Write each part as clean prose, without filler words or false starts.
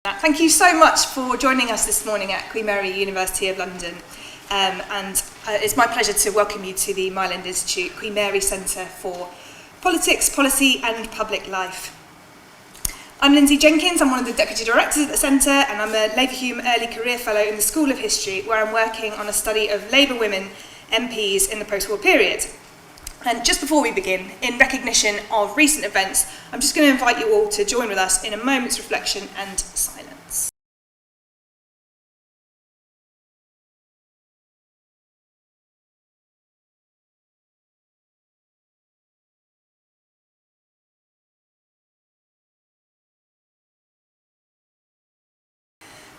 Thank you so much for joining us this morning at Queen Mary University of London. It's my pleasure to welcome you to the Myland Institute Queen Mary Centre for Politics, Policy and Public Life. I'm Lyndsey Jenkins, I'm one of the Deputy Directors at the Centre, and I'm a Labour-Hume Early Career Fellow in the School of History, where I'm working on a study of Labour women MPs in the post-war period. And just before we begin, in recognition of recent events, I'm just going to invite you all to join with us in a moment's reflection and silence.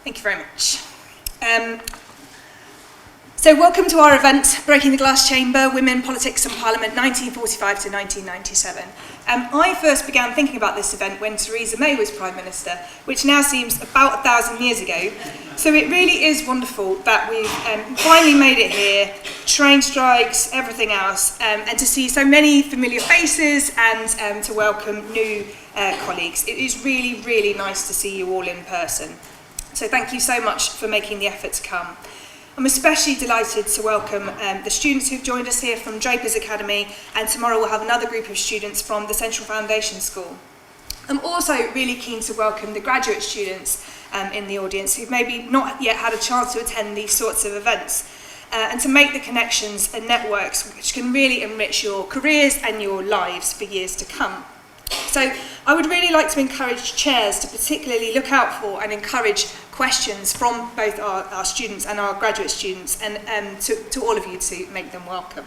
Thank you very much. So welcome to our event, Breaking the Glass Chamber, Women, Politics and Parliament, 1945 to 1997. I first began thinking about this event when Theresa May was Prime Minister, which now seems about 1,000 years ago. So it really is wonderful that we've finally made it here, train strikes, everything else, and to see so many familiar faces and to welcome new colleagues. It is really, really nice to see you all in person. So thank you so much for making the effort to come. I'm especially delighted to welcome the students who've joined us here from Draper's Academy, and tomorrow we'll have another group of students from the Central Foundation School. I'm also really keen to welcome the graduate students in the audience who've maybe not yet had a chance to attend these sorts of events, and to make the connections and networks which can really enrich your careers and your lives for years to come. So I would really like to encourage chairs to particularly look out for and encourage questions from both our students and our graduate students, and to all of you to make them welcome.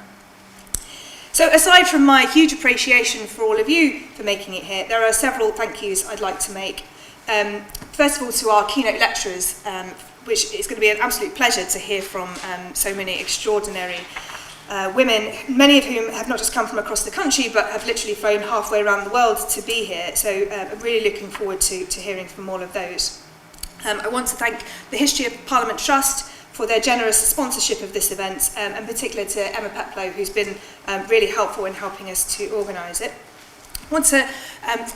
So aside from my huge appreciation for all of you for making it here, there are several thank yous I'd like to make. First of all, to our keynote lecturers, which is going to be an absolute pleasure to hear from so many extraordinary women, many of whom have not just come from across the country, but have literally flown halfway around the world to be here. So I'm really looking forward to hearing from all of those. I want to thank the History of Parliament Trust for their generous sponsorship of this event, and in particular to Emma Peplow, who's been really helpful in helping us to organise it. I want to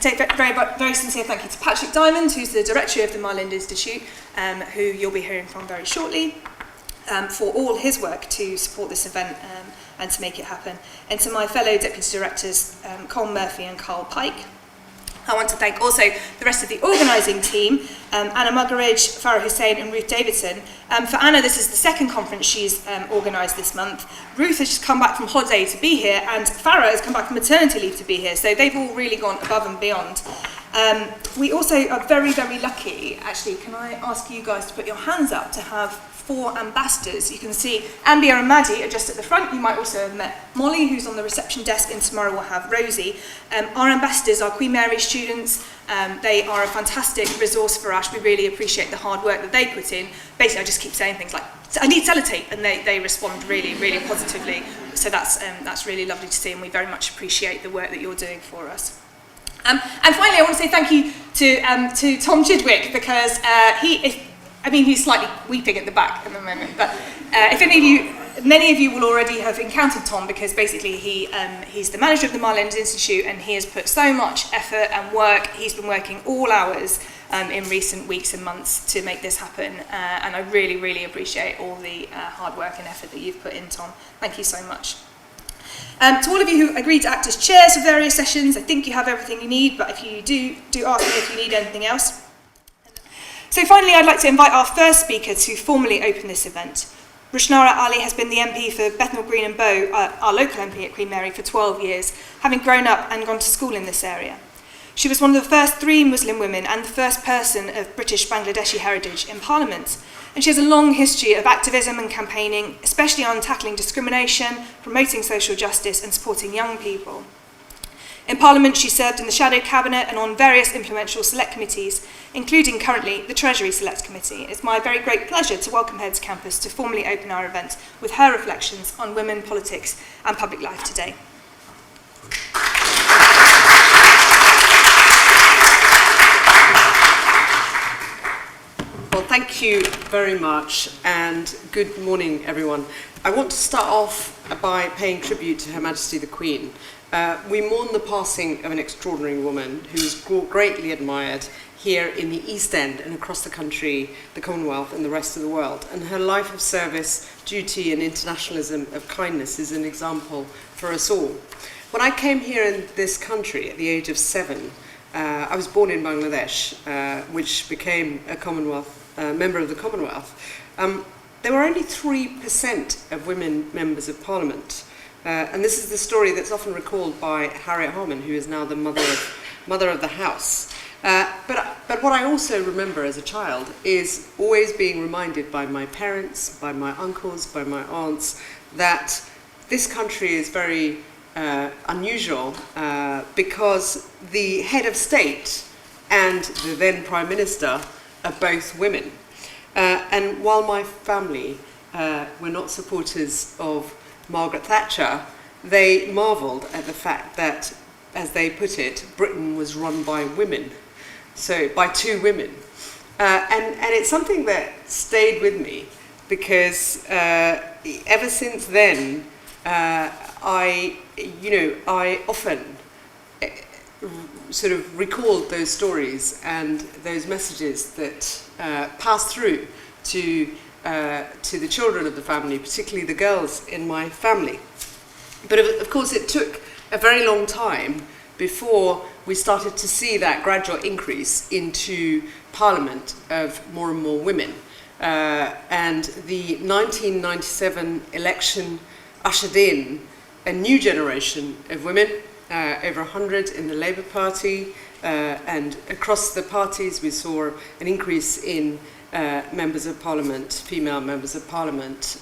take a very sincere thank you to Patrick Diamond, who's the Director of the Myland Institute, who you'll be hearing from very shortly, for all his work to support this event and to make it happen. And to my fellow Deputy Directors, Colm Murphy and Carl Pike. I want to thank also the rest of the organising team, Anna Muggeridge, Farah Hussain and Ruth Davidson. For Anna, this is the second conference she's organised this month. Ruth has just come back from holiday to be here, and Farah has come back from maternity leave to be here, so they've all really gone above and beyond. We also are very, very lucky, actually, can I ask you guys to put your hands up to have 4 ambassadors. You can see Ambia and Maddie are just at the front. You might also have met Molly, who's on the reception desk, and tomorrow we'll have Rosie. Our ambassadors are Queen Mary students. They are a fantastic resource for us. We really appreciate the hard work that they put in. Basically, I just keep saying things like, I need sellotape, and they respond really, really positively. So that's really lovely to see, and we very much appreciate the work that you're doing for us. And finally, I want to say thank you to Tom Chidwick, because he's slightly weeping at the back at the moment, but many of you will already have encountered Tom, because basically he's the manager of the Myland Institute, and he has put so much effort and work. He's been working all hours in recent weeks and months to make this happen, and I really, really appreciate all the hard work and effort that you've put in, Tom. Thank you so much. To all of you who agreed to act as chairs for various sessions, I think you have everything you need, but if you do ask me if you need anything else. So finally, I'd like to invite our first speaker to formally open this event. Rushanara Ali has been the MP for Bethnal Green and Bow, our local MP at Queen Mary, for 12 years, having grown up and gone to school in this area. She was one of the first 3 Muslim women and the first person of British Bangladeshi heritage in Parliament. And she has a long history of activism and campaigning, especially on tackling discrimination, promoting social justice and supporting young people. In Parliament, she served in the Shadow Cabinet and on various influential select committees, including currently the Treasury Select Committee. It's my very great pleasure to welcome her to campus to formally open our event with her reflections on women, politics and public life today. Well, thank you very much, and good morning, everyone. I want to start off by paying tribute to Her Majesty the Queen. We mourn the passing of an extraordinary woman who is greatly admired here in the East End and across the country, the Commonwealth and the rest of the world. And her life of service, duty and internationalism of kindness is an example for us all. When I came here in this country at the age of 7, I was born in Bangladesh, which became a Commonwealth, member of the Commonwealth. There were only 3% of women members of Parliament. And this is the story that's often recalled by Harriet Harman, who is now the mother of the house. But what I also remember as a child is always being reminded by my parents, by my uncles, by my aunts, that this country is very unusual because the head of state and the then Prime Minister are both women. And while my family were not supporters of Margaret Thatcher, they marvelled at the fact that, as they put it, Britain was run by women, so by 2 women. And it's something that stayed with me because ever since then, I often sort of recalled those stories and those messages that passed through to the children of the family, particularly the girls in my family. But of course it took a very long time before we started to see that gradual increase into Parliament of more and more women. And the 1997 election ushered in a new generation of women, over 100 in the Labour Party, and across the parties we saw an increase in members of Parliament, female members of Parliament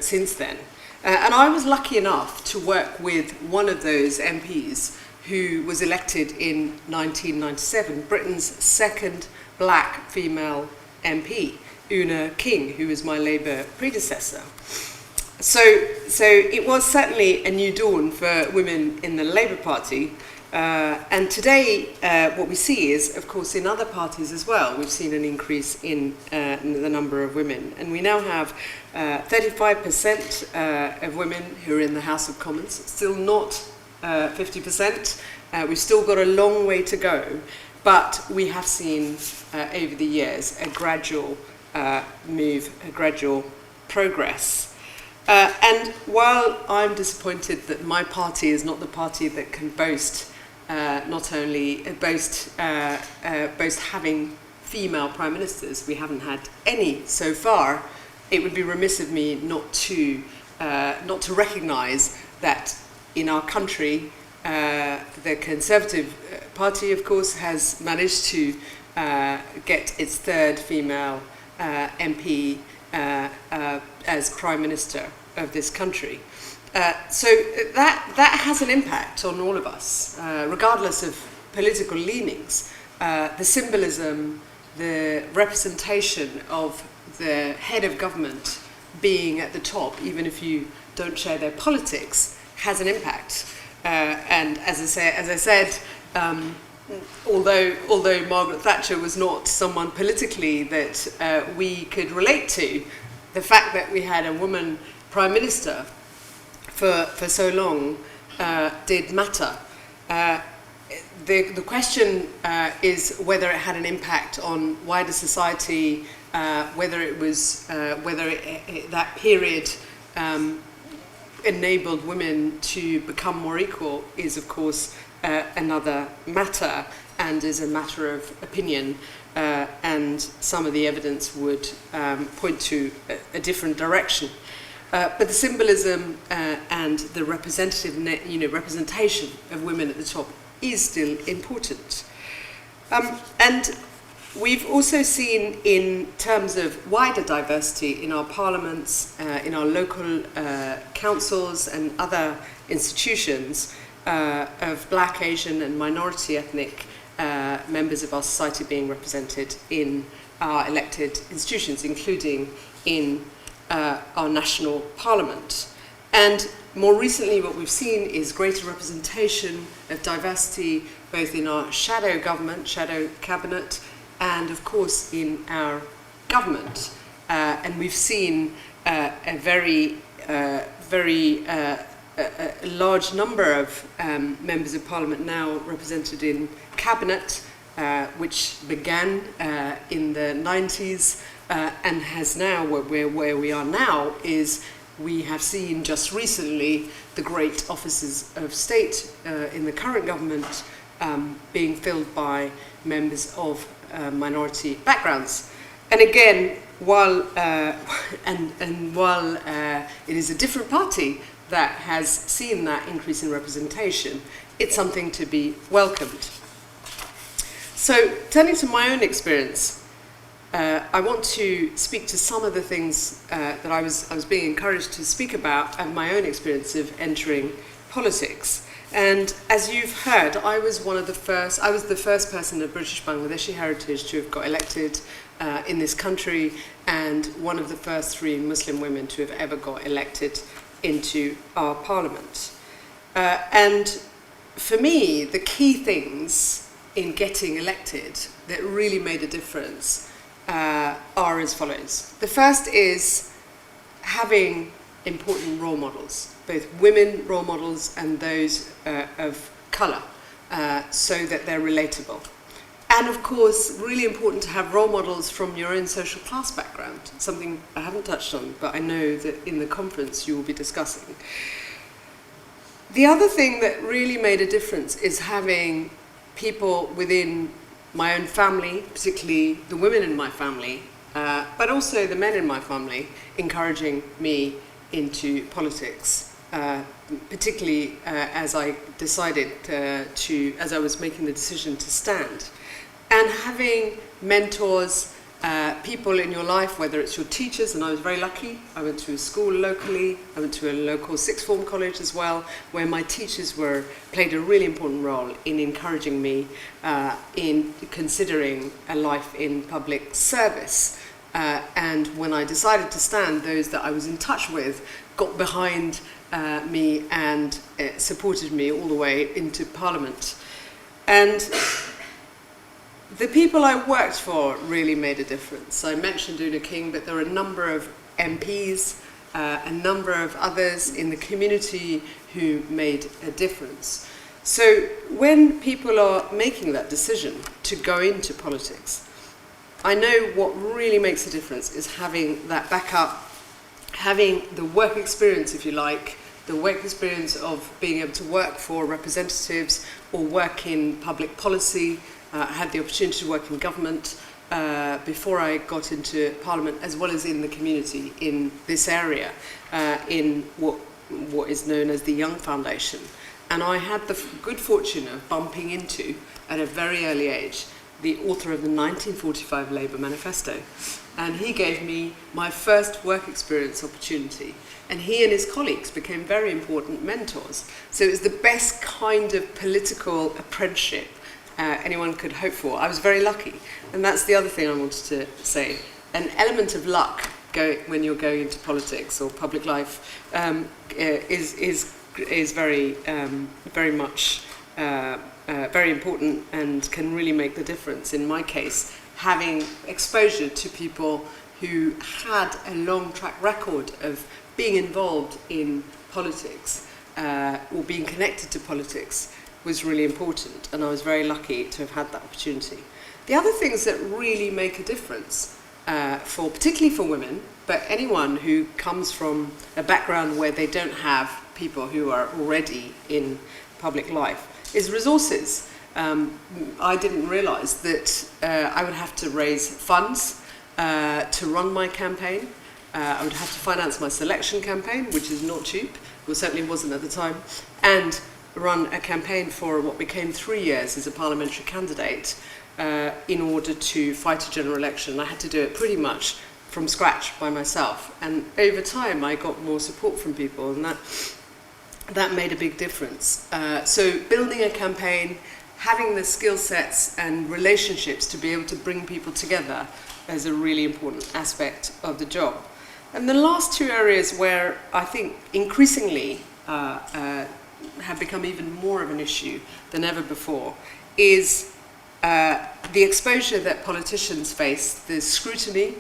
since then. And I was lucky enough to work with one of those MPs who was elected in 1997, Britain's second black female MP, Una King, who was my Labour predecessor. So it was certainly a new dawn for women in the Labour Party. And today, what we see is, of course, in other parties as well, we've seen an increase in the number of women. And we now have 35% of women who are in the House of Commons, still not 50%. We've still got a long way to go, but we have seen over the years a gradual move, a gradual progress. And while I'm disappointed that my party is not the party that can boast having female prime ministers, we haven't had any so far, it would be remiss of me not to recognise that in our country, the Conservative Party, of course, has managed to get its 3rd female MP as Prime Minister of this country. So that has an impact on all of us, regardless of political leanings. The symbolism, the representation of the head of government being at the top, even if you don't share their politics, has an impact. And as I said, although Margaret Thatcher was not someone politically that we could relate to, the fact that we had a woman Prime Minister for so long did matter. The question is whether it had an impact on wider society, whether that period enabled women to become more equal is, of course, another matter and is a matter of opinion. And some of the evidence would point to a different direction. But the symbolism and the representation of women at the top is still important. And we've also seen, in terms of wider diversity in our parliaments, in our local councils and other institutions, of black, Asian and minority ethnic members of our society being represented in our elected institutions, including in our national parliament. And more recently, what we've seen is greater representation of diversity both in our shadow government, shadow cabinet, and of course in our government. And we've seen a very large number of members of parliament now represented in cabinet, which began in the 90s and has now, where we are now, is we have seen just recently the great offices of state in the current government being filled by members of minority backgrounds. And again, while while it is a different party that has seen that increase in representation, it's something to be welcomed. So, turning to my own experience, I want to speak to some of the things that I was being encouraged to speak about and my own experience of entering politics. And as you've heard, I was the first person of British Bangladeshi heritage to have got elected in this country, and one of the first 3 Muslim women to have ever got elected into our parliament. And for me, the key things in getting elected that really made a difference are as follows. The first is having important role models, both women role models and those of colour, so that they're relatable. And of course, really important to have role models from your own social class background, something I haven't touched on, but I know that in the conference you will be discussing. The other thing that really made a difference is having people within my own family, particularly the women in my family, but also the men in my family, encouraging me into politics, particularly as I decided as I was making the decision to stand. And having mentors, people in your life, whether it's your teachers, and I was very lucky, I went to a school locally, I went to a local sixth form college as well, where my teachers played a really important role in encouraging me in considering a life in public service. And when I decided to stand, those that I was in touch with got behind me and supported me all the way into Parliament. And the people I worked for really made a difference. I mentioned Una King, but there are a number of MPs, a number of others in the community who made a difference. So when people are making that decision to go into politics, I know what really makes a difference is having that backup, having the work experience, if you like, the work experience of being able to work for representatives or work in public policy. I had the opportunity to work in government before I got into Parliament, as well as in the community in this area, in what is known as the Young Foundation. And I had the good fortune of bumping into, at a very early age, the author of the 1945 Labour Manifesto. And he gave me my first work experience opportunity. And he and his colleagues became very important mentors. So it was the best kind of political apprenticeship anyone could hope for. I was very lucky. And that's the other thing I wanted to say. An element of luck when you're going into politics or public life is very, very much very important and can really make the difference. In my case, having exposure to people who had a long track record of being involved in politics or being connected to politics was really important, and I was very lucky to have had that opportunity. The other things that really make a difference, particularly for women, but anyone who comes from a background where they don't have people who are already in public life, is resources. I didn't realise that I would have to raise funds to run my campaign. I would have to finance my selection campaign, which is not cheap, or certainly wasn't at the time, and run a campaign for what became 3 years as a parliamentary candidate in order to fight a general election. I had to do it pretty much from scratch by myself. And over time, I got more support from people, and that made a big difference. So building a campaign, having the skill sets and relationships to be able to bring people together is a really important aspect of the job. And the last two areas where I think increasingly have become even more of an issue than ever before is the exposure that politicians face, the scrutiny,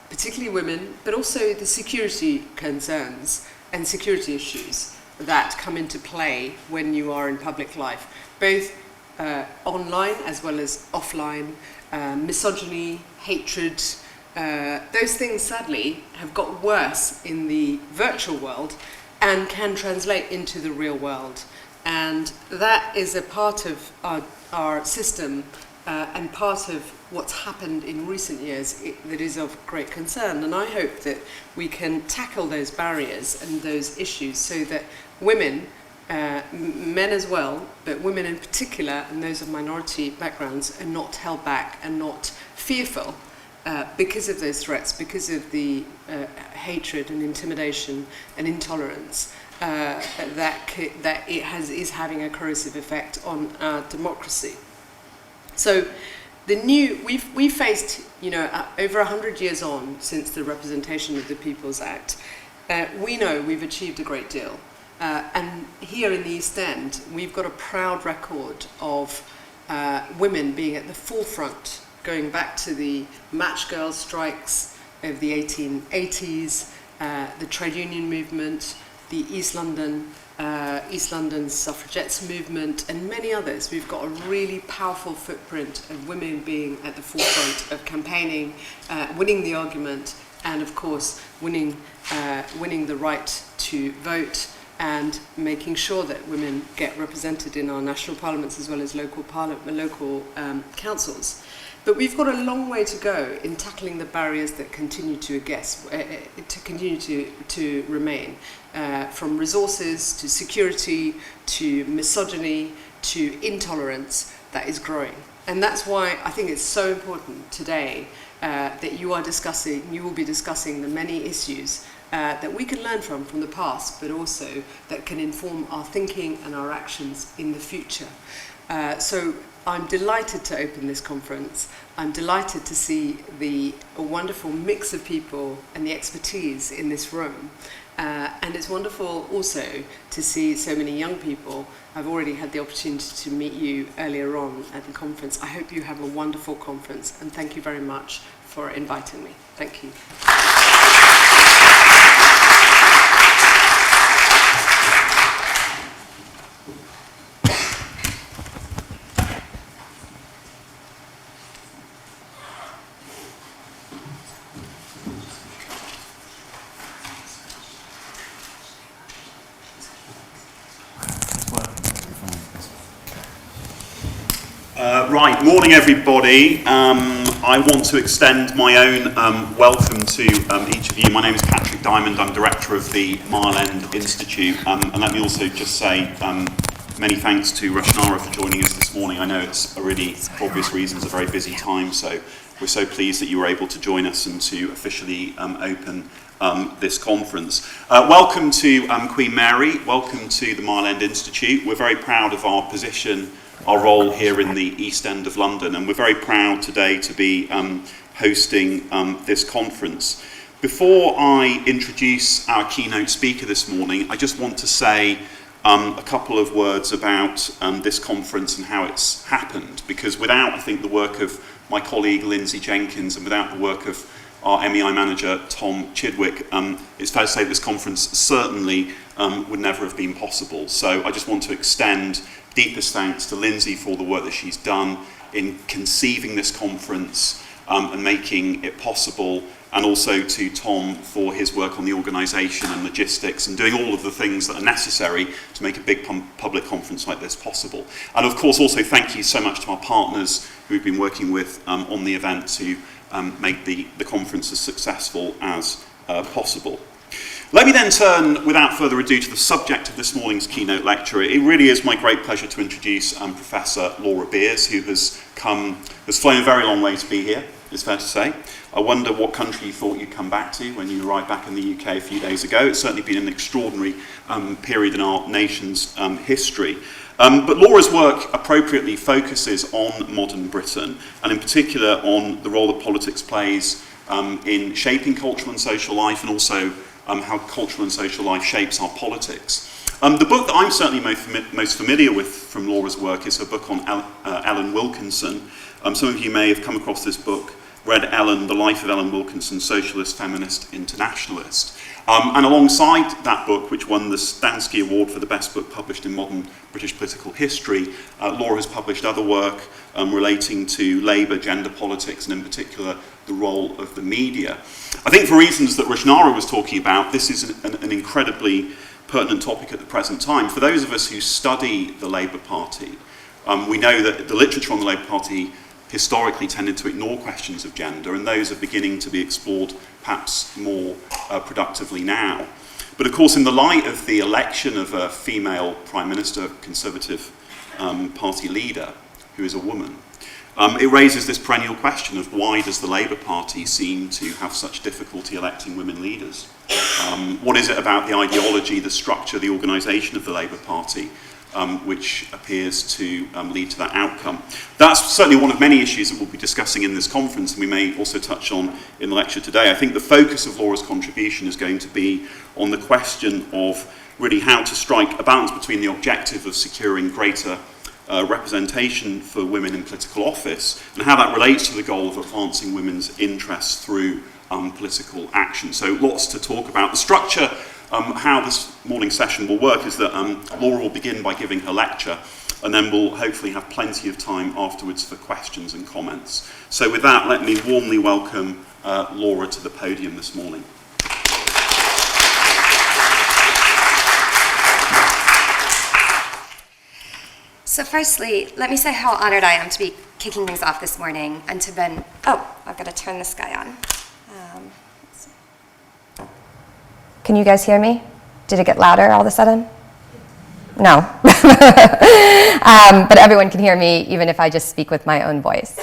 particularly women, but also the security concerns and security issues that come into play when you are in public life, both online as well as offline, misogyny, hatred. Those things, sadly, have got worse in the virtual world and can translate into the real world. And that is a part of our system and part of what's happened in recent years that is of great concern. And I hope that we can tackle those barriers and those issues so that women, men as well, but women in particular, and those of minority backgrounds, are not held back and not fearful because of those threats, because of the hatred and intimidation and intolerance that is having a corrosive effect on our democracy. So we faced, over 100 years on since the Representation of the People's Act, we know we've achieved a great deal. And here in the East End, we've got a proud record of women being at the forefront, going back to the match girl strikes of the 1880s, the trade union movement, the East London suffragettes movement, and many others. We've got a really powerful footprint of women being at the forefront of campaigning, winning the argument, and of course winning the right to vote, and making sure that women get represented in our national parliaments as well as local councils. But we've got a long way to go in tackling the barriers that continue to remain, from resources to security to misogyny to intolerance that is growing. And that's why I think it's so important today that you will be discussing the many issues that we can learn from the past, but also that can inform our thinking and our actions in the future. So I'm delighted to open this conference. I'm delighted to see the wonderful mix of people and the expertise in this room. And it's wonderful also to see so many young people. I've already had the opportunity to meet you earlier on at the conference. I hope you have a wonderful conference, and thank you very much for inviting me. Thank you. Right, morning everybody. I want to extend my own welcome to each of you. My name is Patrick Diamond, I'm Director of the Mile End Institute, and let me also just say many thanks to Rushanara for joining us this morning. I know it's a really, for obvious reasons, a very busy time, so we're so pleased that you were able to join us and to officially open this conference. Welcome to Queen Mary, welcome to the Mile End Institute. We're very proud of our position, our role here in the East End of London, and we're very proud today to be hosting this conference. Before I introduce our keynote speaker this morning, I just want to say a couple of words about this conference and how it's happened, because without, I think, the work of my colleague Lyndsey Jenkins and without the work of our MEI manager Tom Chidwick, it's fair to say this conference certainly would never have been possible. So I just want to extend deepest thanks to Lyndsey for all the work that she's done in conceiving this conference and making it possible, and also to Tom for his work on the organisation and logistics and doing all of the things that are necessary to make a big public conference like this possible. And of course also thank you so much to our partners who we've been working with on the event to make the conference as successful as possible. Let me then turn, without further ado, to the subject of this morning's keynote lecture. It really is my great pleasure to introduce Professor Laura Beers, who has flown a very long way to be here, it's fair to say. I wonder what country you thought you'd come back to when you arrived back in the UK a few days ago. It's certainly been an extraordinary period in our nation's history. But Laura's work appropriately focuses on modern Britain, and in particular on the role that politics plays in shaping cultural and social life, and also how cultural and social life shapes our politics. The book that I'm certainly most familiar with from Laura's work is her book on Ellen Wilkinson. Some of you may have come across this book, read Ellen, The Life of Ellen Wilkinson, Socialist, Feminist, Internationalist. And alongside that book, which won the Stansky Award for the best book published in modern British political history, Laura has published other work relating to labour, gender politics, and in particular the role of the media. I think for reasons that Rushanara was talking about, this is an incredibly pertinent topic at the present time. For those of us who study the Labour Party, we know that the literature on the Labour Party historically tended to ignore questions of gender, and those are beginning to be explored perhaps more productively now. But of course, in the light of the election of a female Prime Minister, Conservative Party leader, who is a woman, it raises this perennial question of why does the Labour Party seem to have such difficulty electing women leaders? What is it about the ideology, the structure, the organisation of the Labour Party which appears to lead to that outcome? That's certainly one of many issues that we'll be discussing in this conference, and we may also touch on in the lecture today. I think the focus of Laura's contribution is going to be on the question of really how to strike a balance between the objective of securing greater representation for women in political office and how that relates to the goal of advancing women's interests through political action. So lots to talk about. The structure, how this morning's session will work is that Laura will begin by giving her lecture, and then we'll hopefully have plenty of time afterwards for questions and comments. So with that, let me warmly welcome Laura to the podium this morning. So firstly, let me say how honored I am to be kicking things off this morning and to been, I've got to turn this guy on. Can you guys hear me? Did it get louder all of a sudden? No. But everyone can hear me even if I just speak with my own voice.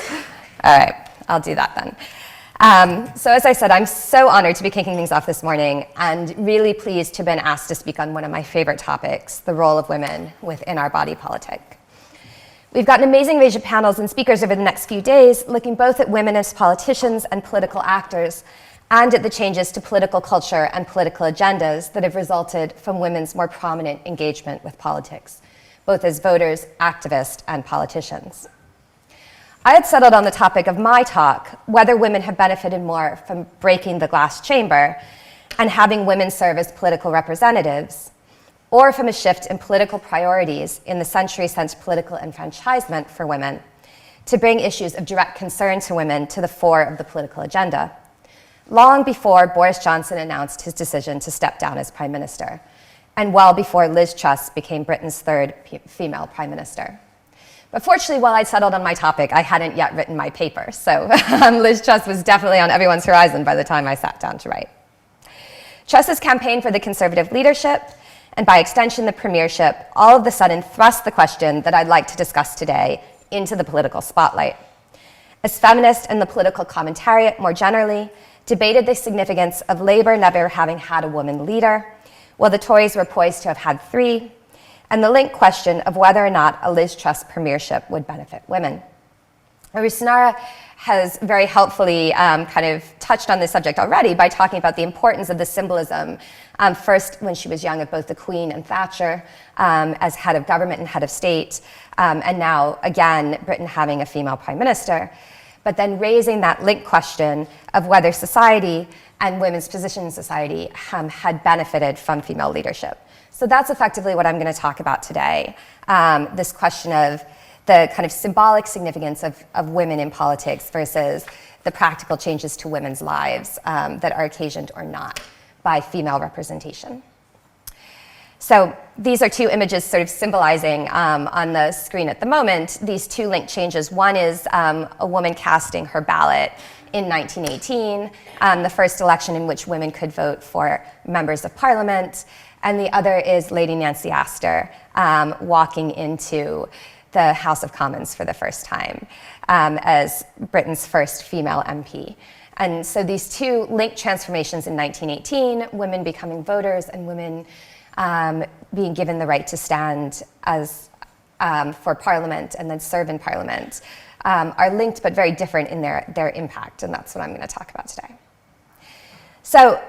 All right, I'll do that then. So as I said, I'm so honored to be kicking things off this morning and really pleased to have been asked to speak on one of my favorite topics, the role of women within our body politic. We've got an amazing range of panels and speakers over the next few days, looking both at women as politicians and political actors, and at the changes to political culture and political agendas that have resulted from women's more prominent engagement with politics, both as voters, activists, and politicians. I had settled on the topic of my talk, whether women have benefited more from breaking the glass chamber and having women serve as political representatives, or from a shift in political priorities in the century since political enfranchisement for women to bring issues of direct concern to women to the fore of the political agenda, long before Boris Johnson announced his decision to step down as Prime Minister, and well before Liz Truss became Britain's third female Prime Minister. But fortunately, while I'd settled on my topic, I hadn't yet written my paper, so Liz Truss was definitely on everyone's horizon by the time I sat down to write. Truss's campaign for the Conservative leadership, and by extension the premiership, all of a sudden thrust the question that I'd like to discuss today into the political spotlight. As feminists and the political commentariat more generally debated the significance of Labour never having had a woman leader, while the Tories were poised to have had three, and the linked question of whether or not a Liz Truss premiership would benefit women. Rushanara has very helpfully kind of touched on this subject already by talking about the importance of the symbolism, first when she was young of both the Queen and Thatcher as head of government and head of state, and now again Britain having a female Prime Minister, but then raising that link question of whether society and women's position in society had benefited from female leadership. So that's effectively what I'm going to talk about today, this question of the kind of symbolic significance of women in politics versus the practical changes to women's lives that are occasioned or not by female representation. So these are two images sort of symbolizing on the screen at the moment these two linked changes. One is a woman casting her ballot in 1918, the first election in which women could vote for members of parliament, and the other is Lady Nancy Astor walking into the House of Commons for the first time as Britain's first female MP. And so these two linked transformations in 1918, women becoming voters and women being given the right to stand as for Parliament and then serve in Parliament, are linked but very different in their impact, and that's what I'm going to talk about today. So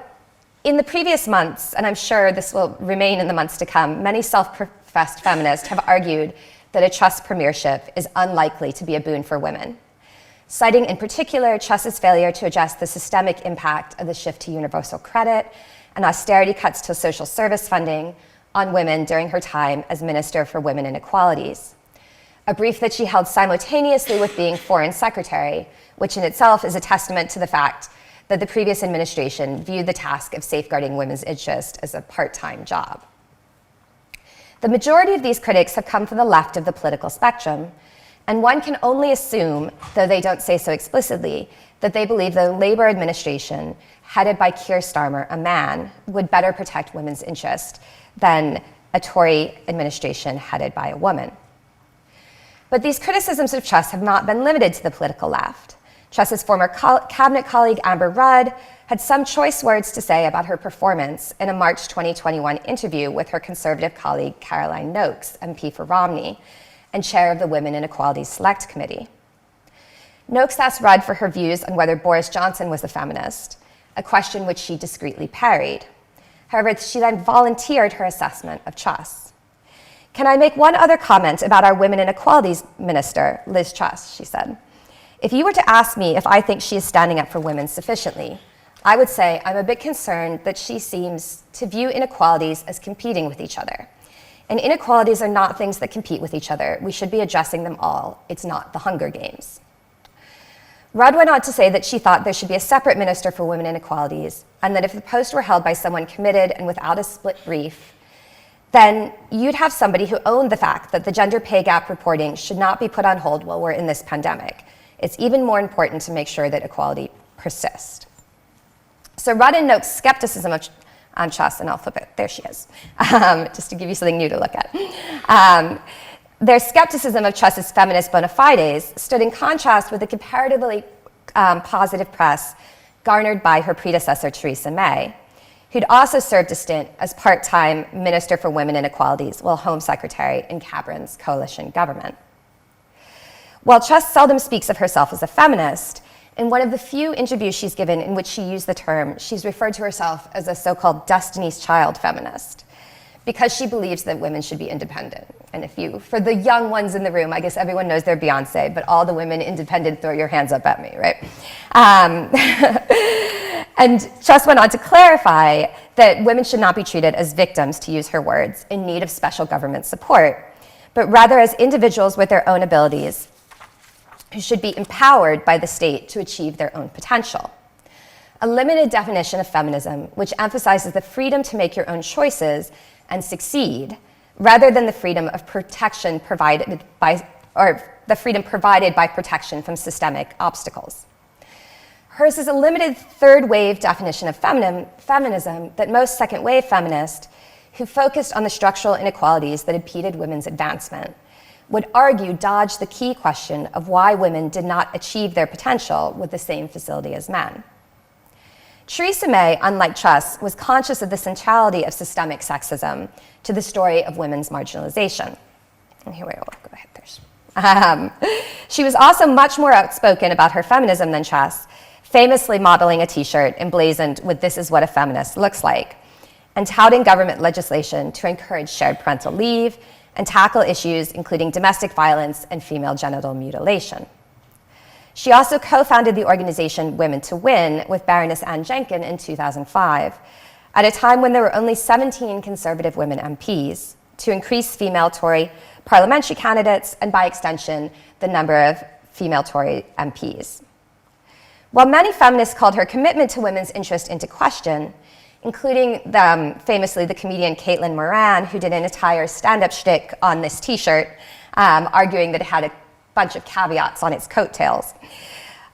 in the previous months, and I'm sure this will remain in the months to come, many self-professed feminists have argued that a Truss premiership is unlikely to be a boon for women, citing in particular Truss's failure to address the systemic impact of the shift to universal credit and austerity cuts to social service funding on women during her time as Minister for Women and Equalities, a brief that she held simultaneously with being Foreign Secretary, which in itself is a testament to the fact that the previous administration viewed the task of safeguarding women's interest as a part-time job. The majority of these critics have come from the left of the political spectrum, and one can only assume, though they don't say so explicitly, that they believe the Labour administration, headed by Keir Starmer, a man, would better protect women's interest than a Tory administration headed by a woman. But these criticisms of Truss have not been limited to the political left. Truss's former cabinet colleague Amber Rudd had some choice words to say about her performance in a March 2021 interview with her Conservative colleague Caroline Noakes, MP for Romney, and chair of the Women and Equality Select Committee. Noakes asked Rudd for her views on whether Boris Johnson was a feminist, a question which she discreetly parried. However, she then volunteered her assessment of Truss. "Can I make one other comment about our Women and Equalities Minister, Liz Truss?" she said. "If you were to ask me if I think she is standing up for women sufficiently, I would say I'm a bit concerned that she seems to view inequalities as competing with each other. And inequalities are not things that compete with each other. We should be addressing them all. It's not the Hunger Games." Rudd went on to say that she thought there should be a separate Minister for Women and Equalities, and that if the post were held by someone committed and without a split brief, then you'd have somebody who owned the fact that the gender pay gap reporting should not be put on hold while we're in this pandemic. It's even more important to make sure that equality persists. So Rudd and Noakes' skepticism on Truss, and I'll flip it, there she is, just to give you something new to look at. Their skepticism of Truss's feminist bona fides stood in contrast with the comparatively positive press garnered by her predecessor, Theresa May, who'd also served a stint as part-time Minister for Women and Equalities while Home Secretary in Cameron's coalition government. While Truss seldom speaks of herself as a feminist, in one of the few interviews she's given in which she used the term, she's referred to herself as a so-called Destiny's Child feminist, because she believes that women should be independent. And for the young ones in the room, I guess everyone knows they're Beyonce, but all the women independent, throw your hands up at me, right? And Truss went on to clarify that women should not be treated as victims, to use her words, in need of special government support, but rather as individuals with their own abilities who should be empowered by the state to achieve their own potential. A limited definition of feminism, which emphasizes the freedom to make your own choices and succeed, rather than the freedom of protection provided by protection from systemic obstacles. Hers is a limited third wave definition of feminism that most second wave feminists who focused on the structural inequalities that impeded women's advancement would argue dodged the key question of why women did not achieve their potential with the same facility as men. Theresa May, unlike Truss, was conscious of the centrality of systemic sexism to the story of women's marginalization. And here we go, go ahead, she was also much more outspoken about her feminism than Truss, famously modeling a t-shirt emblazoned with "This is what a feminist looks like," and touting government legislation to encourage shared parental leave and tackle issues including domestic violence and female genital mutilation. She also co-founded the organization Women to Win with Baroness Anne Jenkins in 2005, at a time when there were only 17 conservative women MPs, to increase female Tory parliamentary candidates and, by extension, the number of female Tory MPs. While many feminists called her commitment to women's interest into question, including famously the comedian Caitlin Moran, who did an entire stand-up shtick on this t-shirt, arguing that it had a bunch of caveats on its coattails.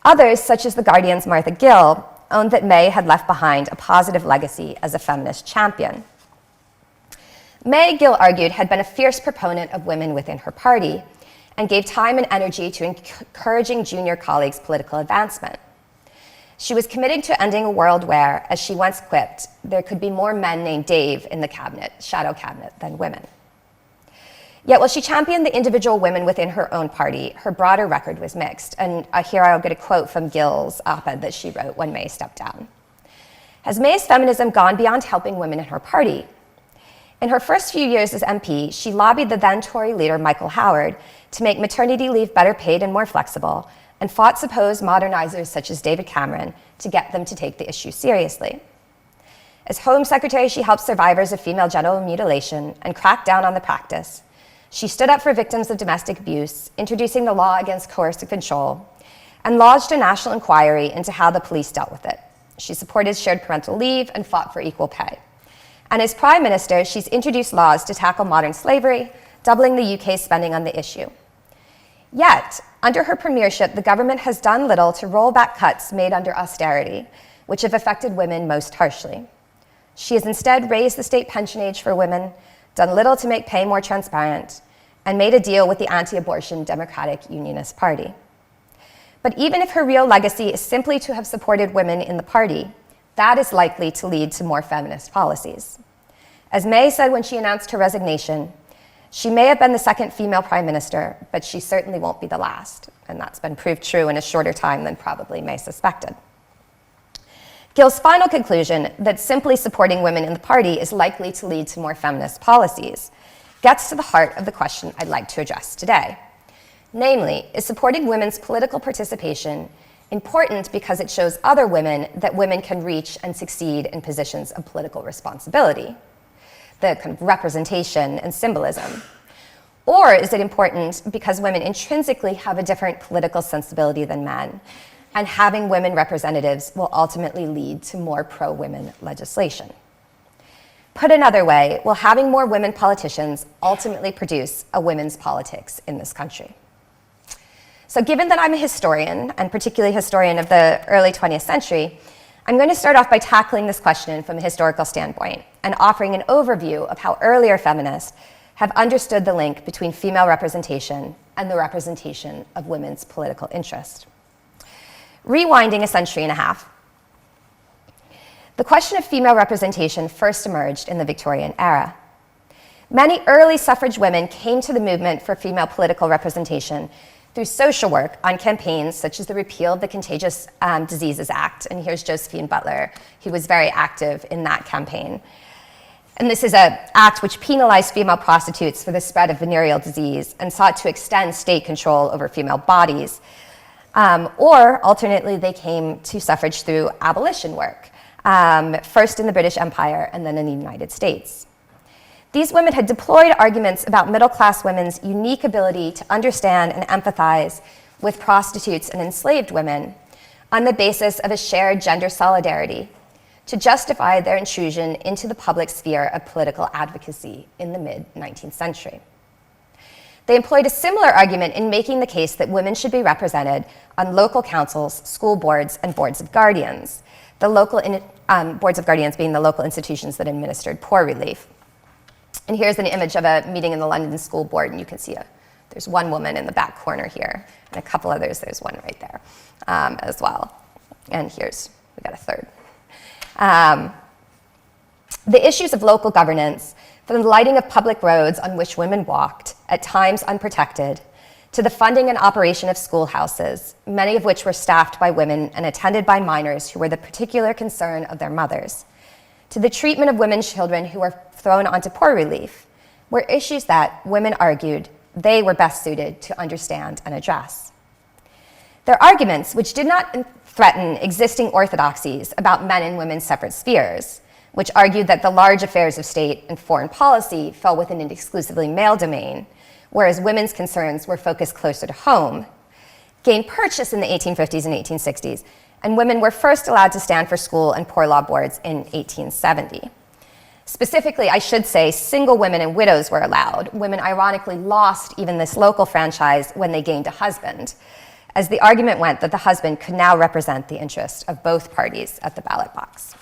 Others, such as The Guardian's Martha Gill, owned that May had left behind a positive legacy as a feminist champion. May, Gill argued, had been a fierce proponent of women within her party and gave time and energy to encouraging junior colleagues' political advancement. She was committed to ending a world where, as she once quipped, there could be more men named Dave in the cabinet, shadow cabinet, than women. Yet while she championed the individual women within her own party, her broader record was mixed. And here I'll get a quote from Gill's op-ed that she wrote when May stepped down. Has May's feminism gone beyond helping women in her party? In her first few years as MP, she lobbied the then Tory leader Michael Howard to make maternity leave better paid and more flexible, and fought supposed modernizers such as David Cameron to get them to take the issue seriously. As Home Secretary, she helped survivors of female genital mutilation and cracked down on the practice. She stood up for victims of domestic abuse, introducing the law against coercive control, and lodged a national inquiry into how the police dealt with it. She supported shared parental leave and fought for equal pay. And as Prime Minister, she's introduced laws to tackle modern slavery, doubling the UK's spending on the issue. Yet, under her premiership, the government has done little to roll back cuts made under austerity, which have affected women most harshly. She has instead raised the state pension age for women, done little to make pay more transparent, and made a deal with the anti-abortion Democratic Unionist Party. But even if her real legacy is simply to have supported women in the party, that is likely to lead to more feminist policies. As May said when she announced her resignation, she may have been the second female prime minister, but she certainly won't be the last. And that's been proved true in a shorter time than probably May suspected. Gill's final conclusion, that simply supporting women in the party is likely to lead to more feminist policies, gets to the heart of the question I'd like to address today. Namely, is supporting women's political participation important because it shows other women that women can reach and succeed in positions of political responsibility, the kind of representation and symbolism? Or is it important because women intrinsically have a different political sensibility than men, and having women representatives will ultimately lead to more pro-women legislation? Put another way, will having more women politicians ultimately produce a women's politics in this country? So given that I'm a historian, and particularly a historian of the early 20th century, I'm going to start off by tackling this question from a historical standpoint and offering an overview of how earlier feminists have understood the link between female representation and the representation of women's political interest. Rewinding a century and a half, the question of female representation first emerged in the Victorian era. Many early suffrage women came to the movement for female political representation through social work on campaigns such as the repeal of the Contagious Diseases Act, and here's Josephine Butler, who was very active in that campaign. And this is an act which penalized female prostitutes for the spread of venereal disease and sought to extend state control over female bodies. Or alternately, they came to suffrage through abolition work, first in the British Empire and then in the United States. These women had deployed arguments about middle-class women's unique ability to understand and empathize with prostitutes and enslaved women on the basis of a shared gender solidarity to justify their intrusion into the public sphere of political advocacy in the mid-19th century. They employed a similar argument in making the case that women should be represented on local councils, school boards, and boards of guardians, the local boards of guardians being the local institutions that administered poor relief. And here's an image of a meeting in the London School Board, and you can see there's one woman in the back corner here, and a couple others, there's one right there as well. And we got a third. The issues of local governance, from the lighting of public roads on which women walked, at times unprotected, to the funding and operation of schoolhouses, many of which were staffed by women and attended by minors who were the particular concern of their mothers, to the treatment of women's children who were thrown onto poor relief, were issues that women argued they were best suited to understand and address. Their arguments, which did not threaten existing orthodoxies about men and women's separate spheres, which argued that the large affairs of state and foreign policy fell within an exclusively male domain, whereas women's concerns were focused closer to home, gained purchase in the 1850s and 1860s, and women were first allowed to stand for school and poor law boards in 1870. Specifically, I should say, single women and widows were allowed. Women ironically lost even this local franchise when they gained a husband, as the argument went that the husband could now represent the interests of both parties at the ballot box.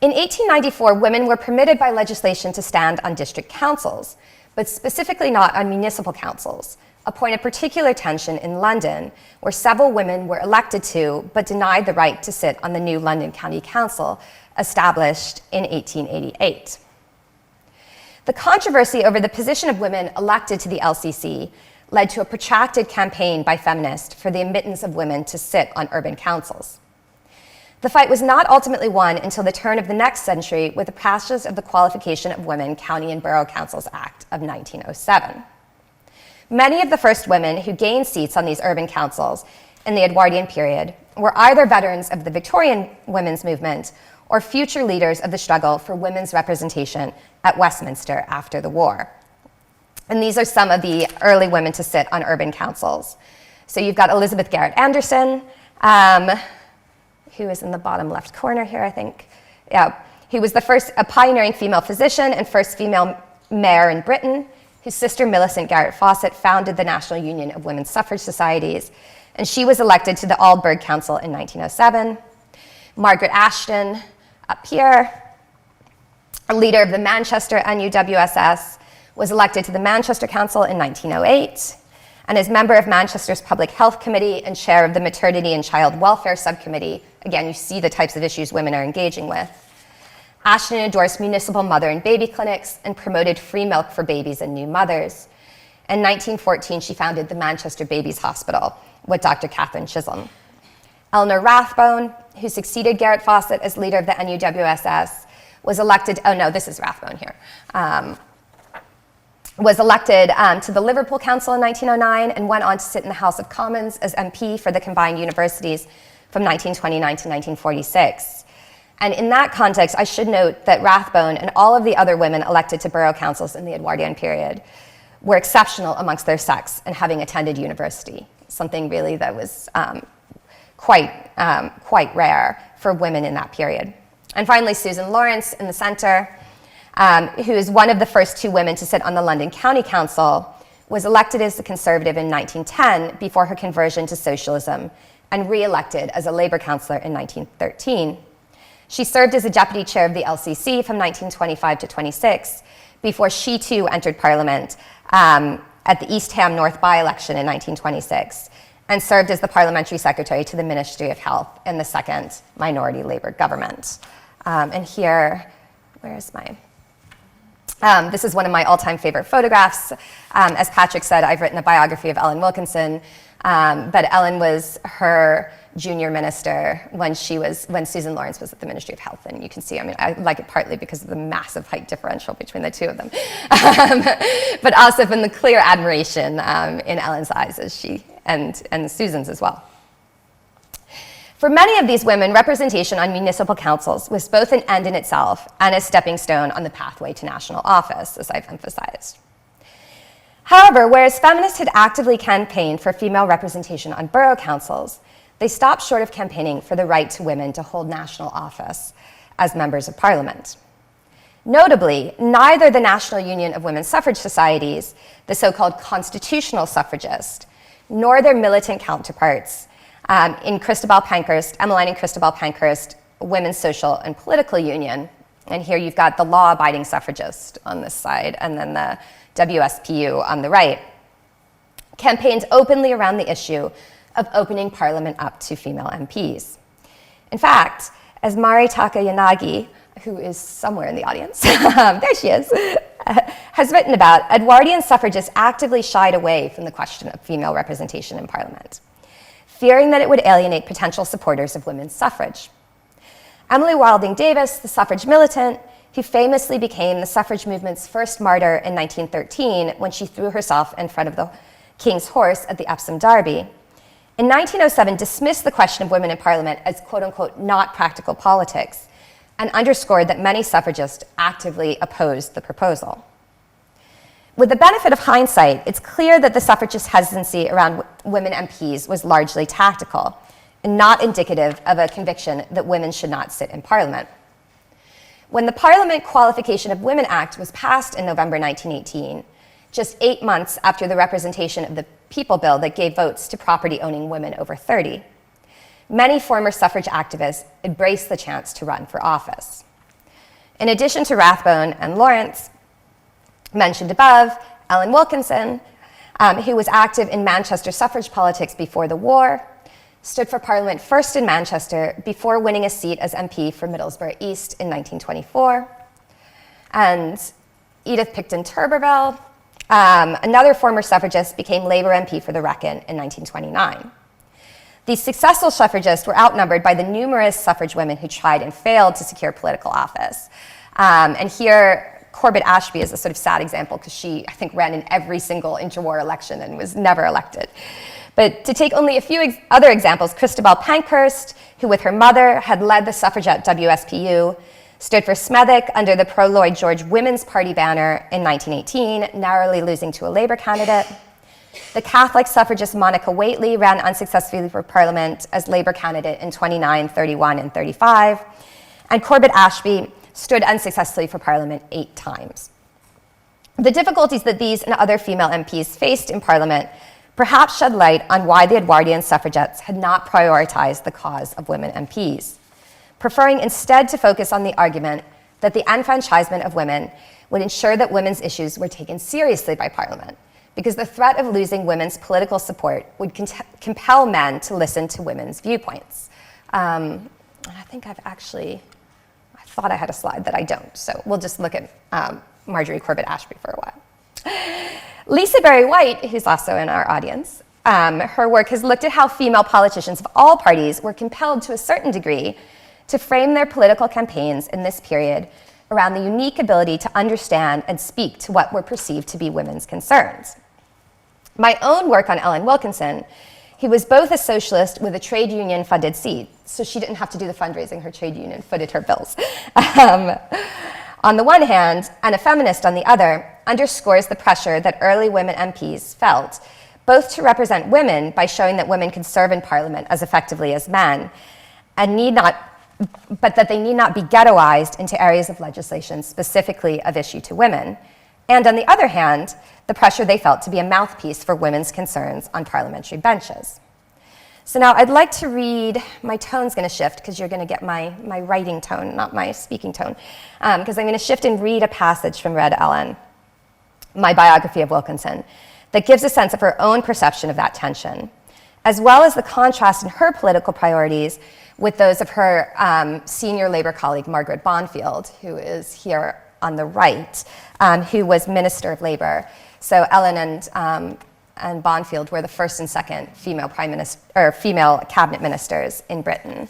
In 1894, women were permitted by legislation to stand on district councils, but specifically not on municipal councils, a point of particular tension in London, where several women were elected to, but denied the right to sit on the new London County Council, established in 1888. The controversy over the position of women elected to the LCC led to a protracted campaign by feminists for the admittance of women to sit on urban councils. The fight was not ultimately won until the turn of the next century with the passage of the Qualification of Women County and Borough Councils Act of 1907. Many of the first women who gained seats on these urban councils in the Edwardian period were either veterans of the Victorian women's movement or future leaders of the struggle for women's representation at Westminster after the war. And these are some of the early women to sit on urban councils. So you've got Elizabeth Garrett Anderson, who is in the bottom left corner here, I think. Yeah, who was a pioneering female physician and first female mayor in Britain, whose sister Millicent Garrett Fawcett founded the National Union of Women's Suffrage Societies, and she was elected to the Ardburg Council in 1907. Margaret Ashton, up here, a leader of the Manchester NUWSS, was elected to the Manchester Council in 1908, and is member of Manchester's Public Health Committee and chair of the Maternity and Child Welfare Subcommittee. Again, you see the types of issues women are engaging with. Ashton endorsed municipal mother and baby clinics and promoted free milk for babies and new mothers. In 1914, she founded the Manchester Babies Hospital with Dr. Catherine Chisholm. Eleanor Rathbone, who succeeded Garrett Fawcett as leader of the NUWSS, was elected, oh no, this is Rathbone here, was elected to the Liverpool Council in 1909 and went on to sit in the House of Commons as MP for the combined universities from 1929 to 1946. And in that context, I should note that Rathbone and all of the other women elected to borough councils in the Edwardian period were exceptional amongst their sex and having attended university, something really that was quite rare for women in that period. And finally, Susan Lawrence in the center, who is one of the first two women to sit on the London County Council, was elected as a Conservative in 1910 before her conversion to socialism and re-elected as a Labour councillor in 1913. She served as a deputy chair of the LCC from 1925 to 26 before she too entered Parliament at the East Ham North by-election in 1926 and served as the parliamentary secretary to the Ministry of Health in the second minority Labour government. And here, where is my... this is one of my all-time favorite photographs. As Patrick said, I've written a biography of Ellen Wilkinson, but Ellen was her junior minister when Susan Lawrence was at the Ministry of Health. And you can see, I mean, I like it partly because of the massive height differential between the two of them, but also from the clear admiration in Ellen's eyes as she, and Susan's as well. For many of these women, representation on municipal councils was both an end in itself and a stepping stone on the pathway to national office, as I've emphasized. However, whereas feminists had actively campaigned for female representation on borough councils, they stopped short of campaigning for the right to women to hold national office as members of parliament. Notably, neither the National Union of Women's Suffrage Societies, the so-called constitutional suffragists, nor their militant counterparts in Christabel Pankhurst, Emmeline and Christabel Pankhurst Women's Social and Political Union, and here you've got the law-abiding suffragist on this side, and then the WSPU on the right, campaigned openly around the issue of opening Parliament up to female MPs. In fact, as Maritaka Yanagi, who is somewhere in the audience, there she is, has written about, Edwardian suffragists actively shied away from the question of female representation in Parliament, fearing that it would alienate potential supporters of women's suffrage. Emily Wilding Davis, the suffrage militant, who famously became the suffrage movement's first martyr in 1913 when she threw herself in front of the King's horse at the Epsom Derby, in 1907 dismissed the question of women in Parliament as quote-unquote not practical politics and underscored that many suffragists actively opposed the proposal. With the benefit of hindsight, it's clear that the suffragist hesitancy around women MPs was largely tactical and not indicative of a conviction that women should not sit in Parliament. When the Parliament Qualification of Women Act was passed in November 1918, just 8 months after the representation of the People Bill that gave votes to property-owning women over 30, many former suffrage activists embraced the chance to run for office. In addition to Rathbone and Lawrence, mentioned above, Ellen Wilkinson, who was active in Manchester suffrage politics before the war, stood for Parliament first in Manchester before winning a seat as MP for Middlesbrough East in 1924. And Edith Picton Turberville, another former suffragist, became Labour MP for the Wrekin in 1929. These successful suffragists were outnumbered by the numerous suffrage women who tried and failed to secure political office. And here, Corbett Ashby is a sort of sad example because she, I think, ran in every single interwar election and was never elected. But to take only a few other examples, Christabel Pankhurst, who with her mother had led the suffragette WSPU, stood for Smethwick under the pro-Lloyd George Women's Party banner in 1918, narrowly losing to a Labour candidate. The Catholic suffragist Monica Whately ran unsuccessfully for Parliament as Labour candidate in 29, 31, and 35. And Corbett Ashby stood unsuccessfully for Parliament 8 times. The difficulties that these and other female MPs faced in Parliament perhaps shed light on why the Edwardian suffragettes had not prioritized the cause of women MPs, preferring instead to focus on the argument that the enfranchisement of women would ensure that women's issues were taken seriously by Parliament, because the threat of losing women's political support would compel men to listen to women's viewpoints. I think I thought I had a slide that I don't, so we'll just look at Marjorie Corbett Ashby for a while. Lisa Berry White, who's also in our audience, her work has looked at how female politicians of all parties were compelled to a certain degree to frame their political campaigns in this period around the unique ability to understand and speak to what were perceived to be women's concerns. My own work on Ellen Wilkinson, who was both a socialist with a trade union funded seat, so she didn't have to do the fundraising, her trade union footed her bills, on the one hand, and a feminist on the other, underscores the pressure that early women MPs felt, both to represent women by showing that women could serve in Parliament as effectively as men, but that they need not be ghettoized into areas of legislation specifically of issue to women, and on the other hand, the pressure they felt to be a mouthpiece for women's concerns on parliamentary benches. So now I'd like to read, my tone's going to shift because you're going to get my writing tone, not my speaking tone, because I'm going to shift and read a passage from Red Ellen, my biography of Wilkinson, that gives a sense of her own perception of that tension, as well as the contrast in her political priorities with those of her senior Labour colleague, Margaret Bonfield, who is here on the right, who was Minister of Labour. So Ellen and Bonfield were the first and second female female cabinet ministers in Britain,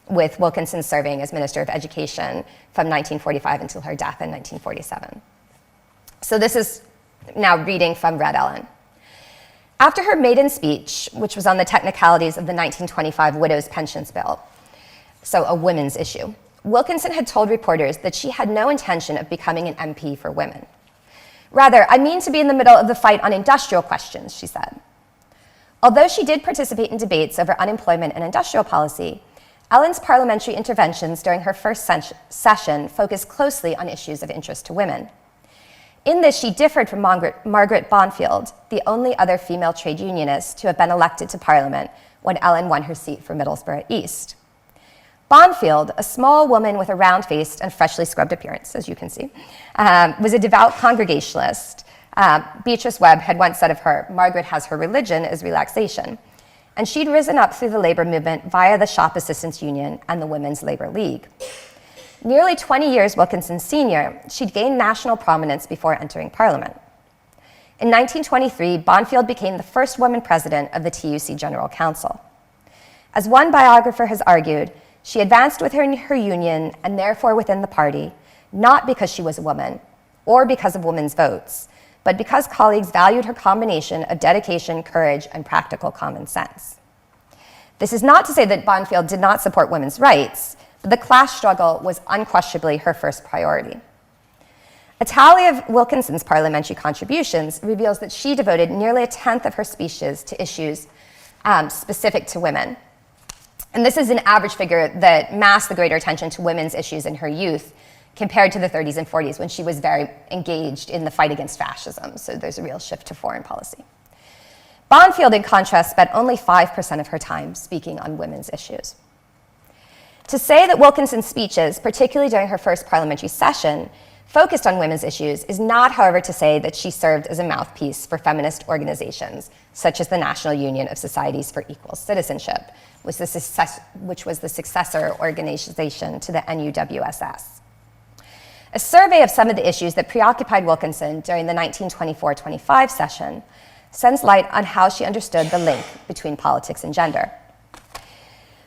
with Wilkinson serving as Minister of Education from 1945 until her death in 1947. So this is now reading from Red Ellen. After her maiden speech, which was on the technicalities of the 1925 Widows' Pensions Bill, so a women's issue, Wilkinson had told reporters that she had no intention of becoming an MP for women. Rather, I mean to be in the middle of the fight on industrial questions, she said. Although she did participate in debates over unemployment and industrial policy, Ellen's parliamentary interventions during her first session focused closely on issues of interest to women. In this, she differed from Margaret Bonfield, the only other female trade unionist to have been elected to Parliament when Ellen won her seat for Middlesbrough East. Bonfield, a small woman with a round-faced and freshly scrubbed appearance, as you can see, was a devout Congregationalist. Beatrice Webb had once said of her, "Margaret has her religion as relaxation," and she'd risen up through the labor movement via the Shop Assistants Union and the Women's Labor League. Nearly 20 years Wilkinson's senior, she'd gained national prominence before entering Parliament. In 1923, Bonfield became the first woman president of the TUC General Council. As one biographer has argued, she advanced within her union and therefore within the party, not because she was a woman or because of women's votes, but because colleagues valued her combination of dedication, courage, and practical common sense. This is not to say that Bonfield did not support women's rights, but the class struggle was unquestionably her first priority. A tally of Wilkinson's parliamentary contributions reveals that she devoted nearly a tenth of her speeches to issues specific to women. And this is an average figure that masked the greater attention to women's issues in her youth compared to the 30s and 40s when she was very engaged in the fight against fascism. So there's a real shift to foreign policy. Bonfield, in contrast, spent only 5% of her time speaking on women's issues. To say that Wilkinson's speeches, particularly during her first parliamentary session, focused on women's issues is not, however, to say that she served as a mouthpiece for feminist organizations, such as the National Union of Societies for Equal Citizenship, which was the successor organization to the NUWSS. A survey of some of the issues that preoccupied Wilkinson during the 1924-25 session sheds light on how she understood the link between politics and gender.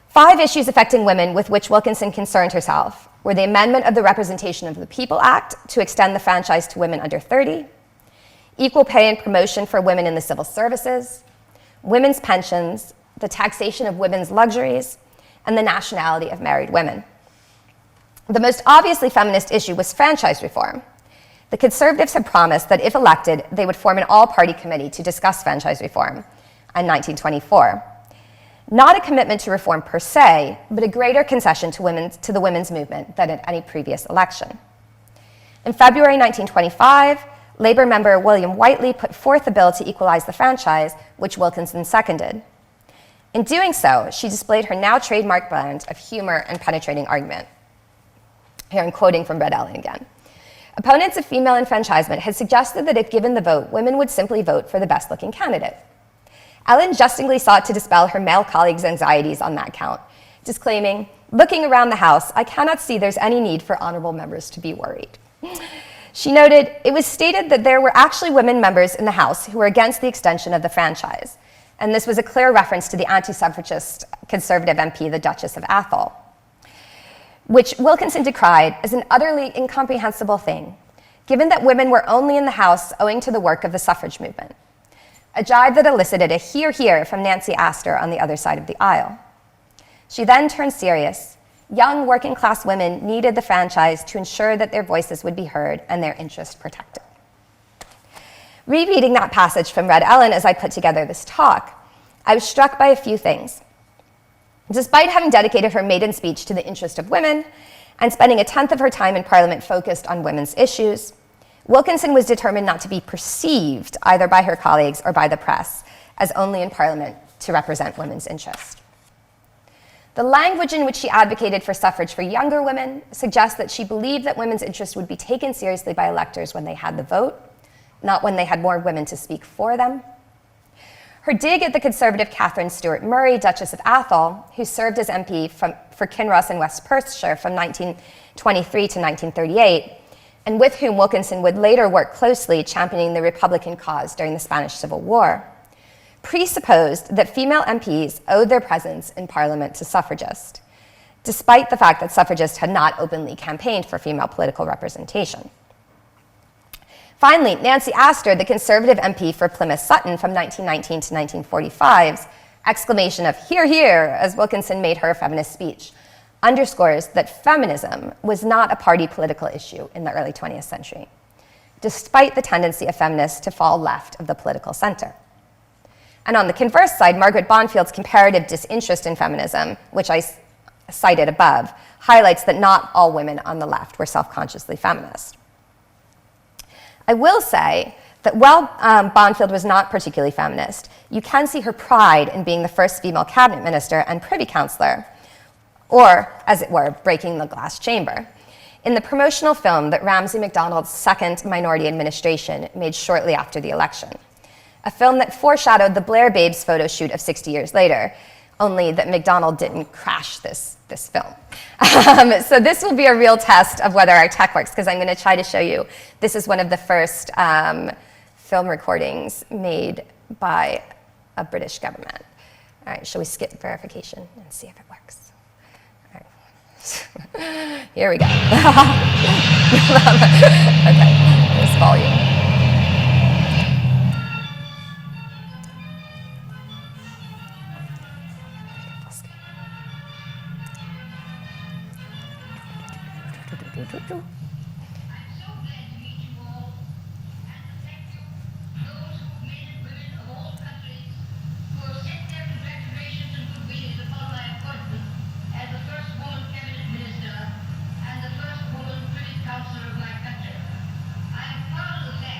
5 issues affecting women with which Wilkinson concerned herself were the amendment of the Representation of the People Act to extend the franchise to women under 30, equal pay and promotion for women in the civil services, women's pensions, the taxation of women's luxuries, and the nationality of married women. The most obviously feminist issue was franchise reform. The Conservatives had promised that if elected, they would form an all-party committee to discuss franchise reform in 1924. Not a commitment to reform per se, but a greater concession to the women's movement than at any previous election. In February 1925, Labour member William Whiteley put forth a bill to equalize the franchise, which Wilkinson seconded. In doing so, she displayed her now trademark blend of humor and penetrating argument. Here I'm quoting from Red Ellen again. Opponents of female enfranchisement had suggested that if given the vote, women would simply vote for the best-looking candidate. Ellen jestingly sought to dispel her male colleagues' anxieties on that count, disclaiming, "Looking around the House, I cannot see there's any need for honorable members to be worried." She noted, "It was stated that there were actually women members in the House who were against the extension of the franchise," and this was a clear reference to the anti-suffragist Conservative MP, the Duchess of Atholl, which Wilkinson decried as an utterly incomprehensible thing, given that women were only in the House owing to the work of the suffrage movement. A jibe that elicited a hear, hear from Nancy Astor on the other side of the aisle. She then turned serious. Young working-class women needed the franchise to ensure that their voices would be heard and their interests protected. Rereading that passage from Red Ellen as I put together this talk, I was struck by a few things. Despite having dedicated her maiden speech to the interest of women and spending a tenth of her time in Parliament focused on women's issues, Wilkinson was determined not to be perceived, either by her colleagues or by the press, as only in Parliament to represent women's interest. The language in which she advocated for suffrage for younger women suggests that she believed that women's interests would be taken seriously by electors when they had the vote, not when they had more women to speak for them. Her dig at the Conservative Catherine Stewart Murray, Duchess of Atholl, who served as MP for Kinross and West Perthshire from 1923 to 1938, and with whom Wilkinson would later work closely championing the Republican cause during the Spanish Civil War, presupposed that female MPs owed their presence in Parliament to suffragists, despite the fact that suffragists had not openly campaigned for female political representation. Finally, Nancy Astor, the Conservative MP for Plymouth Sutton from 1919 to 1945's exclamation of "hear, hear" as Wilkinson made her feminist speech, underscores that feminism was not a party political issue in the early 20th century, despite the tendency of feminists to fall left of the political center. And on the converse side, Margaret Bonfield's comparative disinterest in feminism, which I cited above, highlights that not all women on the left were self-consciously feminist. I will say that while Bonfield was not particularly feminist, you can see her pride in being the first female cabinet minister and privy councillor, or, as it were, breaking the glass chamber, in the promotional film that Ramsay MacDonald's second minority administration made shortly after the election, a film that foreshadowed the Blair Babes photo shoot of 60 years later, only that MacDonald didn't crash this film. So this will be a real test of whether our tech works, because I'm going to try to show you. This is one of the first film recordings made by a British government. All right, shall we skip verification and see if it works? All right. Here we go. Okay, there's volume. Councillor of my country. I am proud of the fact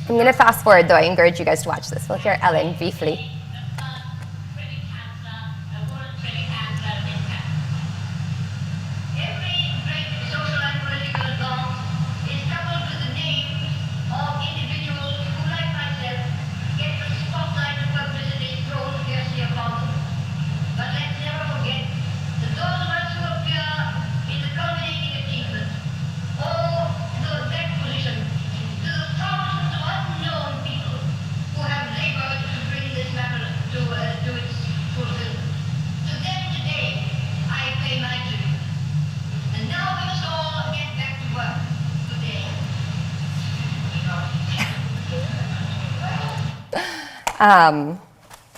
I'm going to fast forward, though I encourage you guys to watch this. We'll hear Ellen briefly.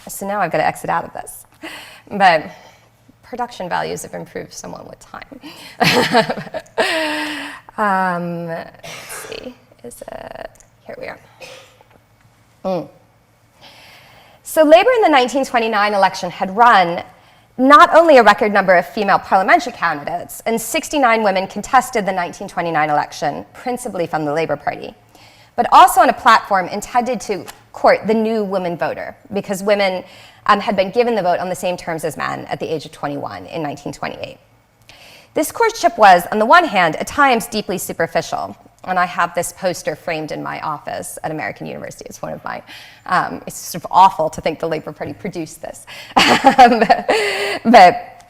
So now I've got to exit out of this. But production values have improved somewhat with time. Let's see, here we are. So Labour in the 1929 election had run not only a record number of female parliamentary candidates, and 69 women contested the 1929 election, principally from the Labour Party, but also on a platform intended to court the new woman voter, because women had been given the vote on the same terms as men at the age of 21 in 1928. This courtship was, on the one hand, at times deeply superficial, and I have this poster framed in my office at American University. It's one of my, it's sort of awful to think the Labour Party produced this. But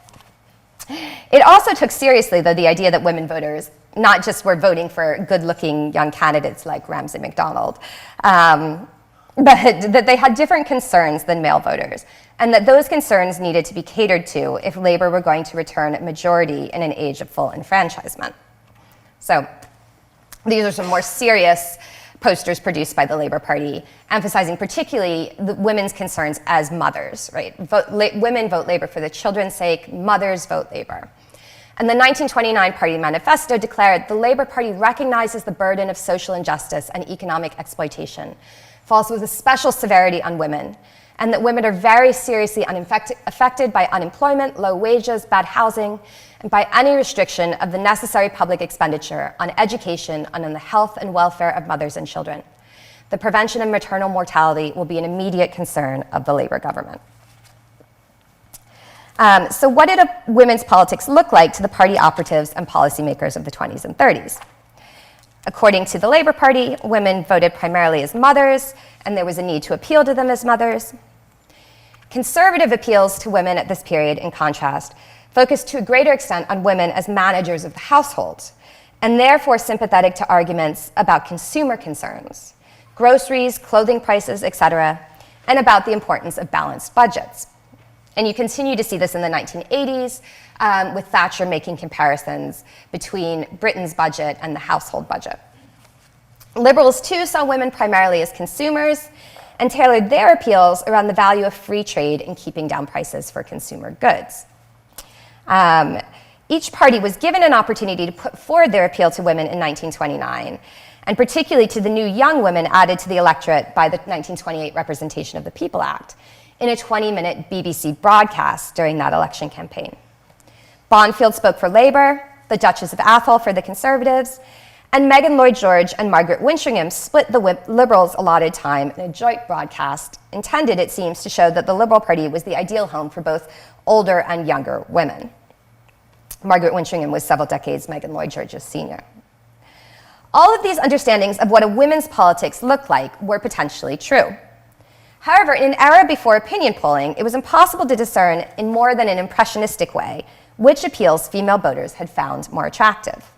it also took seriously, though, the idea that women voters not just were voting for good-looking young candidates like Ramsay MacDonald, but that they had different concerns than male voters, and that those concerns needed to be catered to if Labour were going to return a majority in an age of full enfranchisement. So these are some more serious posters produced by the Labour Party, emphasizing particularly the women's concerns as mothers, right? Women vote Labour for the children's sake, mothers vote Labour. And the 1929 Party Manifesto declared the Labour Party recognizes the burden of social injustice and economic exploitation, falls with a special severity on women, and that women are very seriously affected by unemployment, low wages, bad housing, and by any restriction of the necessary public expenditure on education and on the health and welfare of mothers and children. The prevention of maternal mortality will be an immediate concern of the Labour government. So what did women's politics look like to the party operatives and policymakers of the 20s and 30s? According to the Labour Party, women voted primarily as mothers, and there was a need to appeal to them as mothers. Conservative appeals to women at this period, in contrast, focused to a greater extent on women as managers of the household, and therefore sympathetic to arguments about consumer concerns, groceries, clothing prices, etc., and about the importance of balanced budgets. And you continue to see this in the 1980s, with Thatcher making comparisons between Britain's budget and the household budget. Liberals, too, saw women primarily as consumers and tailored their appeals around the value of free trade in keeping down prices for consumer goods. Each party was given an opportunity to put forward their appeal to women in 1929, and particularly to the new young women added to the electorate by the 1928 Representation of the People Act, in a 20-minute BBC broadcast during that election campaign. Bonfield spoke for Labour, the Duchess of Atholl for the Conservatives, and Megan Lloyd-George and Margaret Winchringham split the Liberals' allotted time in a joint broadcast intended, it seems, to show that the Liberal Party was the ideal home for both older and younger women. Margaret Winchringham was several decades Megan Lloyd-George's senior. All of these understandings of what a women's politics looked like were potentially true. However, in an era before opinion polling, it was impossible to discern in more than an impressionistic way which appeals female voters had found more attractive.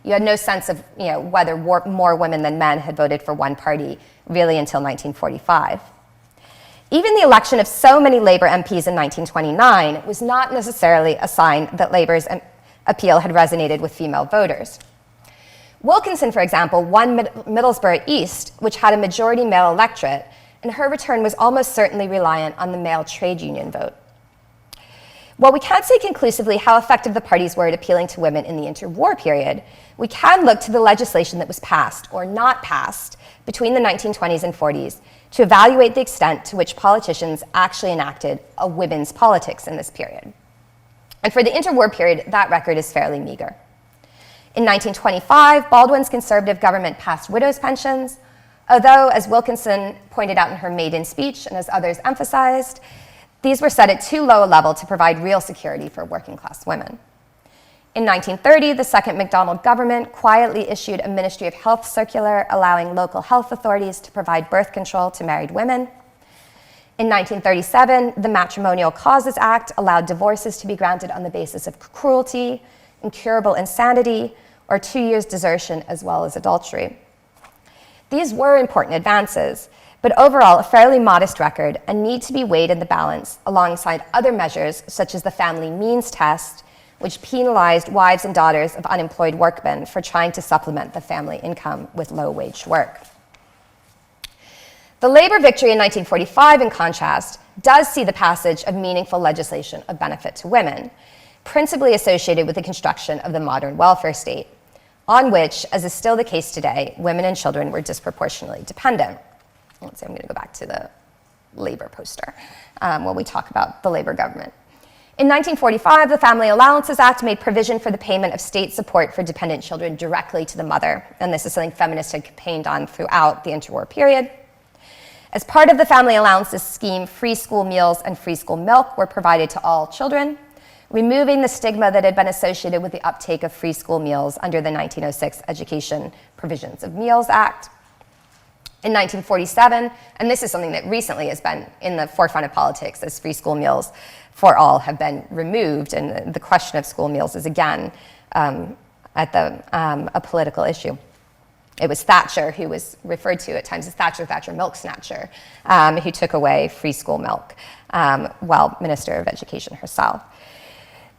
You had no sense of whether more women than men had voted for one party really until 1945. Even the election of so many Labour MPs in 1929 was not necessarily a sign that Labour's appeal had resonated with female voters. Wilkinson, for example, won Middlesbrough East, which had a majority male electorate, and her return was almost certainly reliant on the male trade union vote. While we can't say conclusively how effective the parties were at appealing to women in the interwar period, we can look to the legislation that was passed or not passed between the 1920s and 40s to evaluate the extent to which politicians actually enacted a women's politics in this period. And for the interwar period, that record is fairly meager. In 1925, Baldwin's Conservative government passed widows' pensions, Although, as Wilkinson pointed out in her maiden speech, and as others emphasized, these were set at too low a level to provide real security for working-class women. In 1930, the second MacDonald government quietly issued a Ministry of Health circular allowing local health authorities to provide birth control to married women. In 1937, the Matrimonial Causes Act allowed divorces to be granted on the basis of cruelty, incurable insanity, or 2 years desertion, as well as adultery. These were important advances, but overall a fairly modest record and need to be weighed in the balance alongside other measures such as the family means test, which penalized wives and daughters of unemployed workmen for trying to supplement the family income with low-wage work. The labor victory in 1945, in contrast, does see the passage of meaningful legislation of benefit to women, principally associated with the construction of the modern welfare state, on which, as is still the case today, women and children were disproportionately dependent. Let's see, I'm going to go back to the labor poster when we talk about the labor government. In 1945, the Family Allowances Act made provision for the payment of state support for dependent children directly to the mother, and this is something feminists had campaigned on throughout the interwar period. As part of the Family Allowances scheme, free school meals and free school milk were provided to all children, removing the stigma that had been associated with the uptake of free school meals under the 1906 Education Provisions of Meals Act. In 1947, and this is something that recently has been in the forefront of politics, as free school meals for all have been removed, and the question of school meals is again a political issue. It was Thatcher, who was referred to at times as Thatcher Milk Snatcher, who took away free school milk while Minister of Education herself.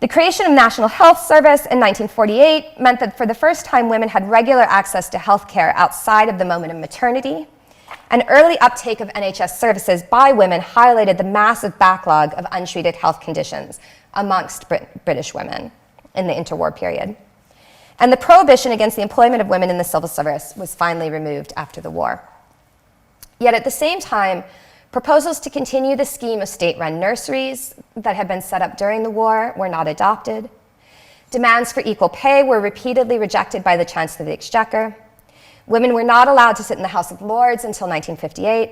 The creation of National Health Service in 1948 meant that for the first time women had regular access to health care outside of the moment of maternity. An early uptake of NHS services by women highlighted the massive backlog of untreated health conditions amongst British women in the interwar period. And the prohibition against the employment of women in the civil service was finally removed after the war. Yet at the same time, proposals to continue the scheme of state-run nurseries that had been set up during the war were not adopted. Demands for equal pay were repeatedly rejected by the Chancellor of the Exchequer. Women were not allowed to sit in the House of Lords until 1958.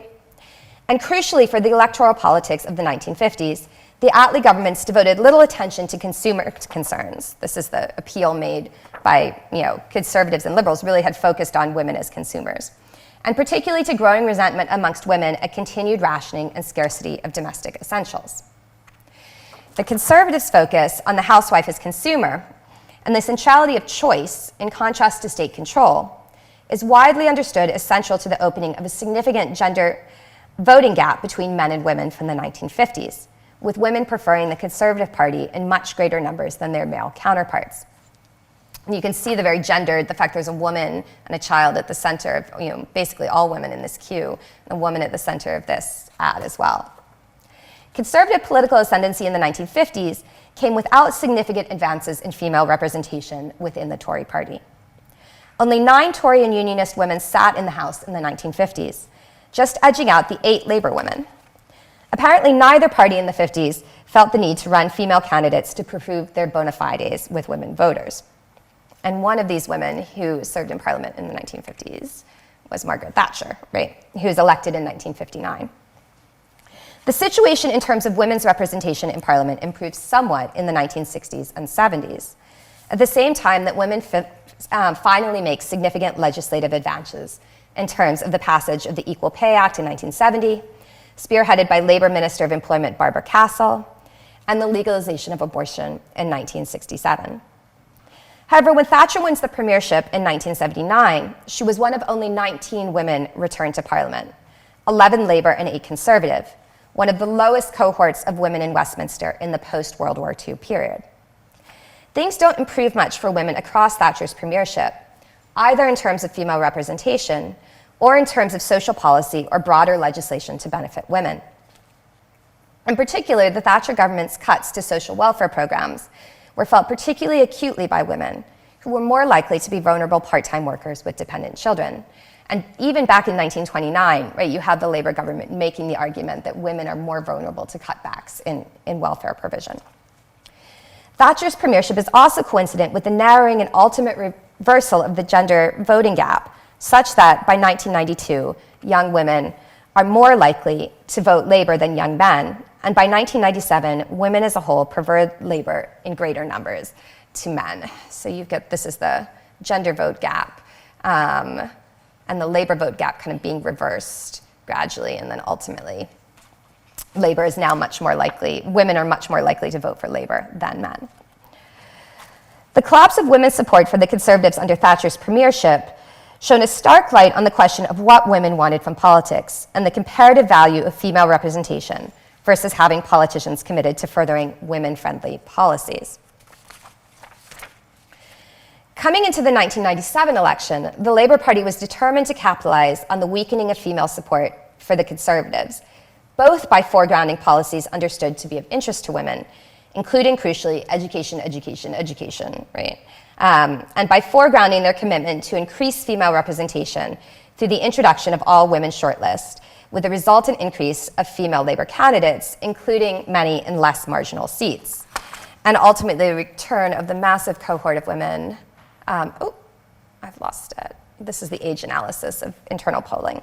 And crucially for the electoral politics of the 1950s, the Attlee governments devoted little attention to consumer concerns. This is the appeal made by conservatives and liberals, really had focused on women as consumers, and particularly to growing resentment amongst women at continued rationing and scarcity of domestic essentials. The conservatives' focus on the housewife as consumer and the centrality of choice, in contrast to state control, is widely understood as central to the opening of a significant gender voting gap between men and women from the 1950s, with women preferring the Conservative Party in much greater numbers than their male counterparts. And you can see the very gendered, the fact there's a woman and a child at the center of basically all women in this queue, and a woman at the center of this ad as well. Conservative political ascendancy in the 1950s came without significant advances in female representation within the Tory party. Only 9 Tory and Unionist women sat in the House in the 1950s, just edging out the 8 Labour women. Apparently, neither party in the 50s felt the need to run female candidates to prove their bona fides with women voters. And one of these women who served in Parliament in the 1950s was Margaret Thatcher, who was elected in 1959. The situation in terms of women's representation in Parliament improved somewhat in the 1960s and 70s, at the same time that women finally make significant legislative advances in terms of the passage of the Equal Pay Act in 1970, spearheaded by Labour Minister of Employment Barbara Castle, and the legalization of abortion in 1967. However, when Thatcher wins the premiership in 1979, she was one of only 19 women returned to Parliament, 11 Labour and 8 Conservative, one of the lowest cohorts of women in Westminster in the post-World War II period. Things don't improve much for women across Thatcher's premiership, either in terms of female representation or in terms of social policy or broader legislation to benefit women. In particular, the Thatcher government's cuts to social welfare programs were felt particularly acutely by women, who were more likely to be vulnerable part-time workers with dependent children. And even back in 1929, you have the Labour government making the argument that women are more vulnerable to cutbacks in welfare provision. Thatcher's premiership is also coincident with the narrowing and ultimate reversal of the gender voting gap, such that by 1992, young women are more likely to vote Labour than young men, and by 1997, women as a whole preferred Labour in greater numbers to men. So you get, this is the gender vote gap, and the Labour vote gap kind of being reversed gradually, and then ultimately, Labour is now much more likely, women are much more likely to vote for Labour than men. The collapse of women's support for the Conservatives under Thatcher's premiership shone a stark light on the question of what women wanted from politics and the comparative value of female representation versus having politicians committed to furthering women-friendly policies. Coming into the 1997 election, the Labour Party was determined to capitalize on the weakening of female support for the Conservatives, both by foregrounding policies understood to be of interest to women, including, crucially, education, right? And by foregrounding their commitment to increase female representation through the introduction of all women shortlist, with a resultant increase of female Labour candidates, including many in less marginal seats. And ultimately, the return of the massive cohort of women, oh, I've lost it. This is the age analysis of internal polling.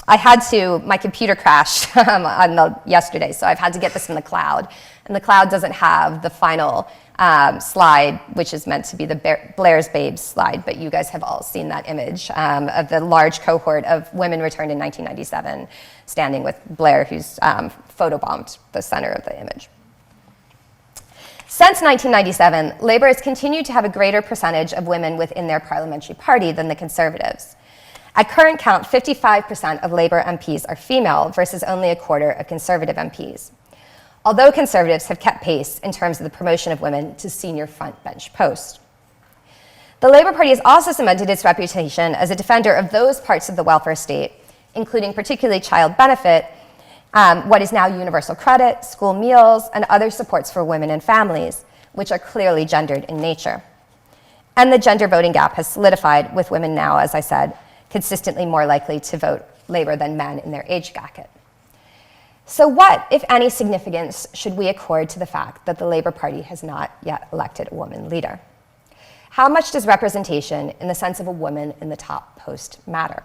I had to, my computer crashed yesterday, so I've had to get this from the cloud. And the cloud doesn't have the final slide, which is meant to be the Blair's Babes slide, but you guys have all seen that image of the large cohort of women returned in 1997, standing with Blair, who's photobombed the center of the image. Since 1997, Labour has continued to have a greater percentage of women within their parliamentary party than the Conservatives. At current count, 55% of Labour MPs are female versus only a quarter of Conservative MPs, although Conservatives have kept pace in terms of the promotion of women to senior front bench posts. The Labour Party has also cemented its reputation as a defender of those parts of the welfare state, including particularly child benefit, what is now universal credit, school meals, and other supports for women and families, which are clearly gendered in nature. And the gender voting gap has solidified, with women now, as I said, consistently more likely to vote Labour than men in their age bracket. So what, if any, significance should we accord to the fact that the Labour Party has not yet elected a woman leader? How much does representation in the sense of a woman in the top post matter?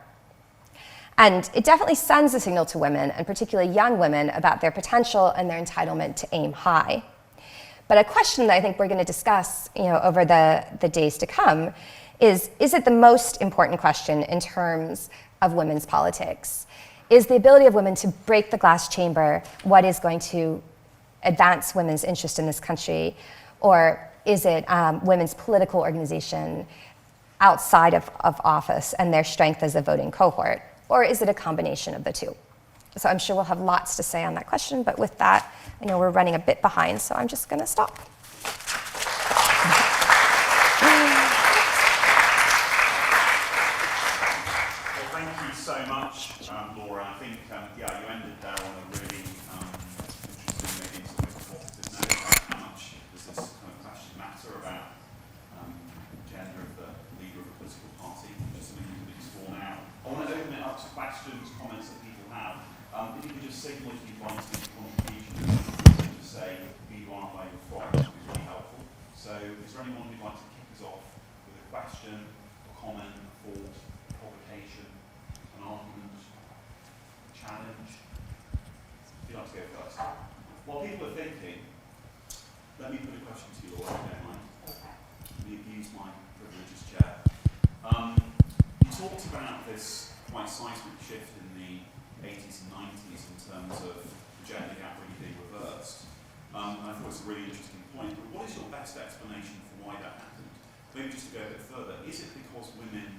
And it definitely sends a signal to women, and particularly young women, about their potential and their entitlement to aim high. But a question that I think we're going to discuss, over the days to come is it the most important question in terms of women's politics? Is the ability of women to break the glass chamber what is going to advance women's interest in this country? Or is it women's political organization outside of office and their strength as a voting cohort? Or is it a combination of the two? So I'm sure we'll have lots to say on that question, but with that, I know we're running a bit behind, so I'm just going to stop. So much, Laura. I think, you ended there on a really interesting, maybe sort of provocative note about how much does this kind of question matter about gender of the leader of a political party, just something you can explore now. I want to open it up to questions, comments that people have. If you could just signal if you'd like to make a contribution, to say who you are, where you're from, which would be really helpful. So is there anyone who'd like to kick us off with a question, a comment, a thought, a provocation? Argument, challenge. If you'd like to go first. While people are thinking, let me put a question to you, Laura, if you don't mind. Okay. Let me abuse my privilege as chair. You talked about this quite seismic shift in the 80s and 90s in terms of the gender gap really being reversed. And I thought it's a really interesting point. But what is your best explanation for why that happened? Maybe just to go a bit further, is it because women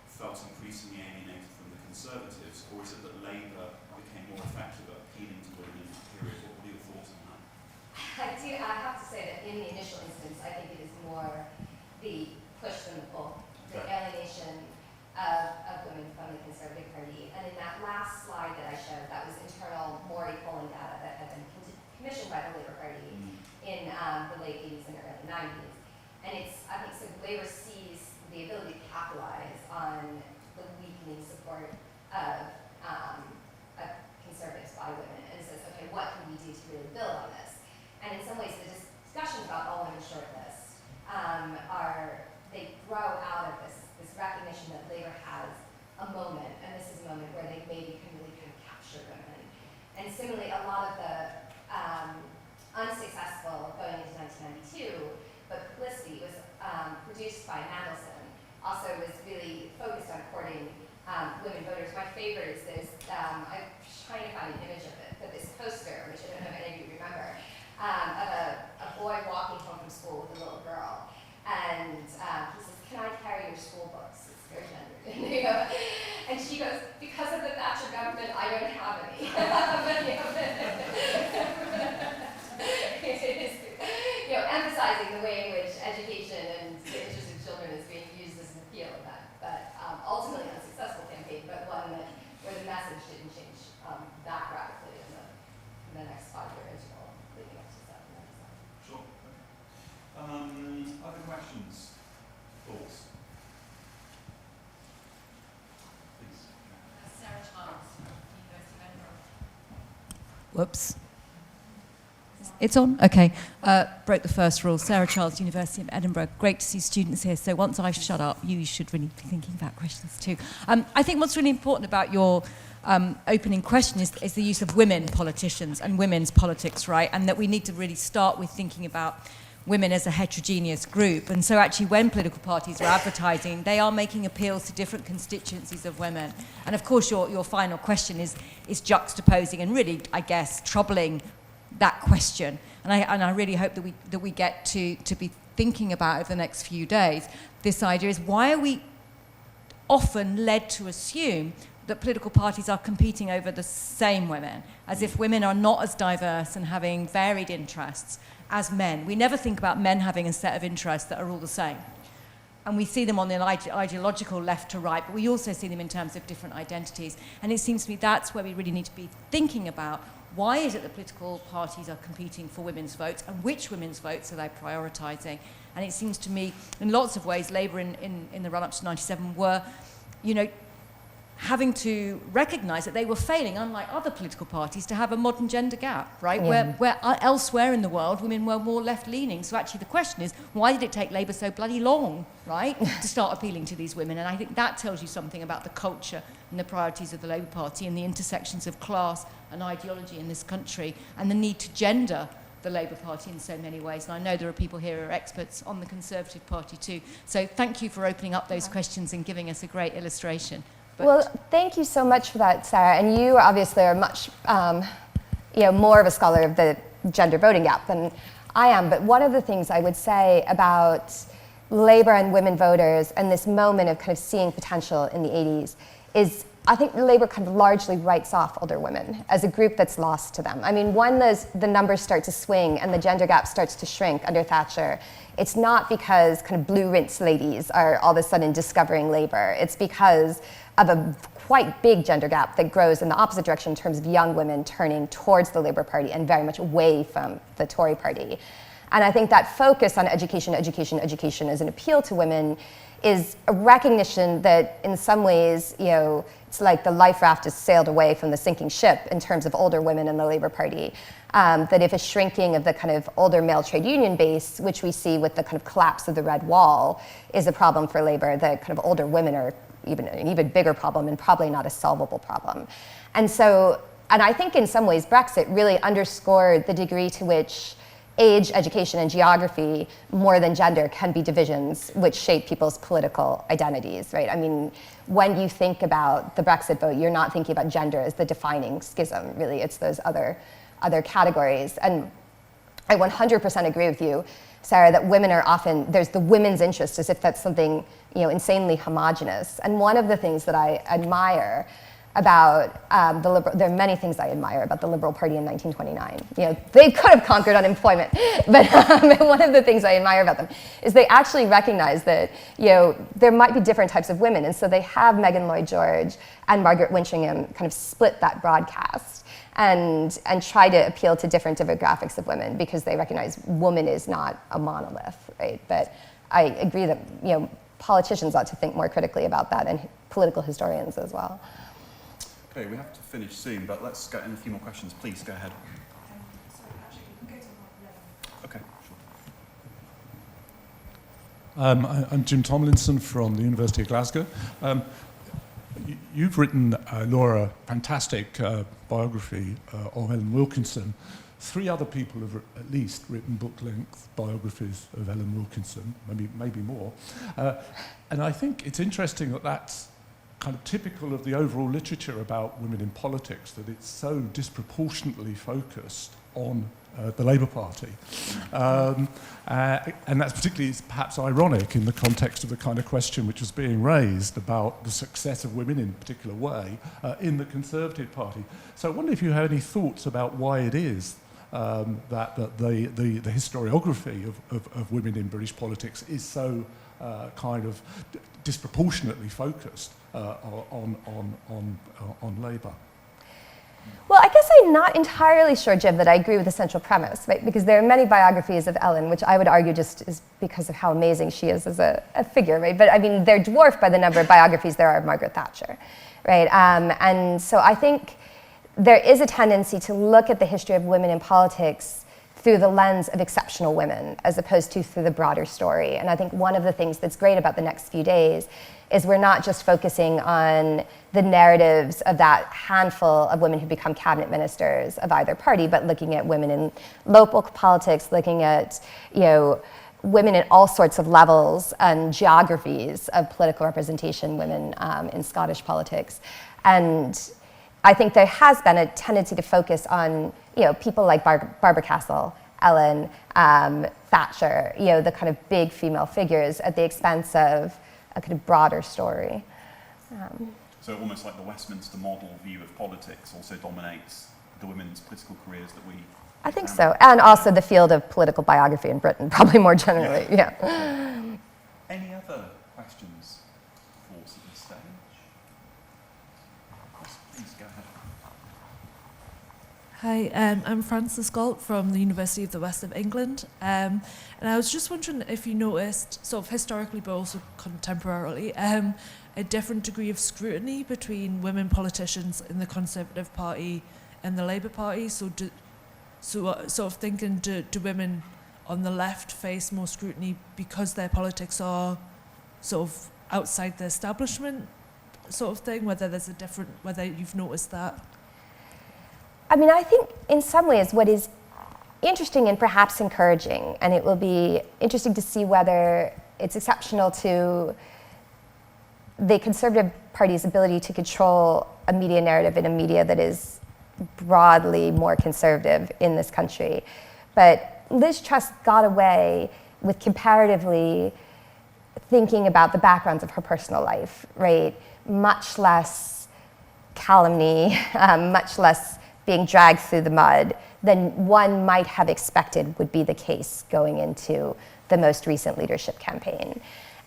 felt increasingly alienated from the Conservatives, or is it that Labour became more effective at appealing to women in that period? What are your thoughts on that? I have to say that in the initial instance, I think it is more the push than the pull, the alienation of women from the Conservative Party. And in that last slide that I showed, that was internal Maury polling data that had been commissioned by the Labour Party in the late 80s and early 90s. And I think so Labour sees the ability to capitalize on the weakening support of Conservatives by women, and says, okay, what can we do to really build on this? And in some ways, the discussions about all women shortlist they grow out of this recognition that Labour a moment, and this is a moment where they maybe can really kind of capture women. And similarly, a lot of the unsuccessful going into 1992, but publicity was produced by Mandelson, also was really focused on courting women voters. My favorite is this, I'm trying to find an image of it, but this poster, which I don't know if any of you remember, of a boy walking home from school with a little girl. And he says, "Can I carry your school books?" It's very gendered. And she goes, "Because of the Thatcher government, I don't have any." It is, emphasizing the way in which education and the interest of children is being used as an appeal of that. But ultimately unsuccessful campaign, but one where the message didn't change that radically in the next 5-year interval leading up to 1997. Sure. Other questions? Thoughts? Please. Sarah Charles from the University of Edinburgh. Whoops. It's on? Okay. Broke the first rule. Sarah Charles, University of Edinburgh. Great to see students here. So once I shut up, you should really be thinking about questions too. I think what's really important about your opening question is the use of women politicians and women's politics, right? And that we need to really start with thinking about women as a heterogeneous group. And so actually when political parties are advertising, they are making appeals to different constituencies of women. And of course your final question is juxtaposing and really, I guess, troubling that question. And I really hope that we get to be thinking about over the next few days. This idea is, why are we often led to assume that political parties are competing over the same women, as if women are not as diverse and having varied interests as men? We never think about men having a set of interests that are all the same. And we see them on the ideological left to right, but we also see them in terms of different identities. And it seems to me that's where we really need to be thinking about, why is it that political parties are competing for women's votes, and which women's votes are they prioritising? And it seems to me, in lots of ways, Labour in the run-up to 97 were, having to recognise that they were failing, unlike other political parties, to have a modern gender gap, right? Yeah. Where elsewhere in the world, women were more left-leaning. So actually the question is, why did it take Labour so bloody long, right, to start appealing to these women? And I think that tells you something about the culture and the priorities of the Labour Party and the intersections of class and ideology in this country, and the need to gender the Labour Party in so many ways. And I know there are people here who are experts on the Conservative Party too. So thank you for opening up those questions and giving us a great illustration. Well, thank you so much for that, Sarah. And you obviously are much more of a scholar of the gender voting gap than I am. But one of the things I would say about Labour and women voters and this moment of kind of seeing potential in the 80s is, I think Labour kind of largely writes off older women as a group that's lost to them. I mean, when the numbers start to swing and the gender gap starts to shrink under Thatcher, it's not because kind of blue rinse ladies are all of a sudden discovering Labour. It's because of a quite big gender gap that grows in the opposite direction in terms of young women turning towards the Labour Party and very much away from the Tory Party. And I think that focus on education as an appeal to women is a recognition that in some ways, it's like the life raft has sailed away from the sinking ship in terms of older women in the Labour Party. That if a shrinking of the kind of older male trade union base, which we see with the kind of collapse of the Red Wall, is a problem for Labour, that kind of older women are an even bigger problem and probably not a solvable problem. And I think in some ways Brexit really underscored the degree to which age, education, and geography, more than gender, can be divisions which shape people's political identities, right? I mean, when you think about the Brexit vote, you're not thinking about gender as the defining schism, really. It's those other categories. And I 100% agree with you, Sarah, that women are often, there's the women's interest as if that's something, insanely homogenous. And one of the things that I admire about there are many things I admire about the Liberal Party in 1929. They could have conquered unemployment, but one of the things I admire about them is they actually recognize that there might be different types of women, and so they have Megan Lloyd George and Margaret Winchingham kind of split that broadcast and try to appeal to different demographics of women, because they recognize woman is not a monolith, right? But I agree that politicians ought to think more critically about that, and political historians as well. Okay, we have to finish soon, but let's get in a few more questions. Please, go ahead. Sorry, Patrick, you can go to Okay, sure. I'm Jim Tomlinson from the University of Glasgow. you've written, Laura, a fantastic biography of Ellen Wilkinson. 3 other people have at least written book-length biographies of Ellen Wilkinson, maybe more. And I think it's interesting that that's kind of typical of the overall literature about women in politics, that it's so disproportionately focused on the Labour Party. And that's particularly perhaps ironic in the context of the kind of question which was being raised about the success of women in a particular way in the Conservative Party. So I wonder if you have any thoughts about why it is that the historiography of women in British politics is so kind of disproportionately focused on Labour. Well, I guess I'm not entirely sure, Jim, that I agree with the central premise, right? Because there are many biographies of Ellen, which I would argue just is because of how amazing she is as a figure, right? But I mean, they're dwarfed by the number of biographies there are of Margaret Thatcher, right? And so I think there is a tendency to look at the history of women in politics through the lens of exceptional women, as opposed to through the broader story. And I think one of the things that's great about the next few days is we're not just focusing on the narratives of that handful of women who become cabinet ministers of either party, but looking at women in local politics, looking at, women at all sorts of levels and geographies of political representation, women in Scottish politics. And I think there has been a tendency to focus on, people like Barbara Castle, Ellen, Thatcher, the kind of big female figures at the expense of a kind of broader story. So almost like the Westminster model view of politics also dominates the women's political careers that we... I think so, and also the field of political biography in Britain, probably more generally, yeah. Any other questions for us at this stage? Please go ahead. Hi, I'm Frances Galt from the University of the West of England, and I was just wondering if you noticed, sort of historically but also contemporarily, a different degree of scrutiny between women politicians in the Conservative Party and the Labour Party. So sort of thinking, do women on the left face more scrutiny because their politics are sort of outside the establishment sort of thing, whether you've noticed that? I mean, I think in some ways what is interesting and perhaps encouraging, and it will be interesting to see whether it's exceptional to the Conservative Party's ability to control a media narrative in a media that is broadly more conservative in this country. But Liz Truss got away with comparatively thinking about the backgrounds of her personal life, right? Much less calumny, much less being dragged through the mud than one might have expected would be the case going into the most recent leadership campaign.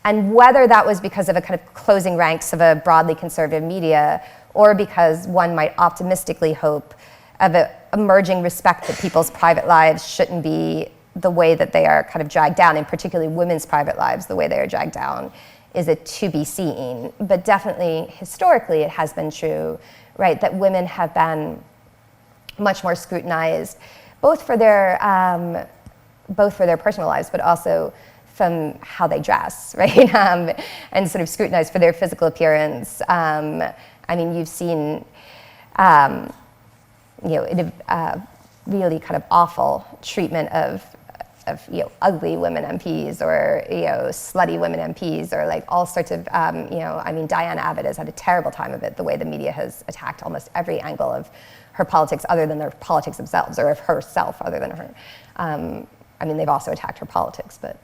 And whether that was because of a kind of closing ranks of a broadly conservative media, or because one might optimistically hope of an emerging respect that people's private lives shouldn't be the way that they are kind of dragged down, and particularly women's private lives, the way they are dragged down, is it to be seen. But definitely, historically, it has been true, right, that women have been much more scrutinized, both for their personal lives, but also from how they dress, right? And sort of scrutinized for their physical appearance. I mean, you've seen, really kind of awful treatment of ugly women MPs, or slutty women MPs, or like all sorts of I mean, Diane Abbott has had a terrible time of it, the way the media has attacked almost every angle of her politics other than their politics themselves, or of herself other than her. I mean, they've also attacked her politics, but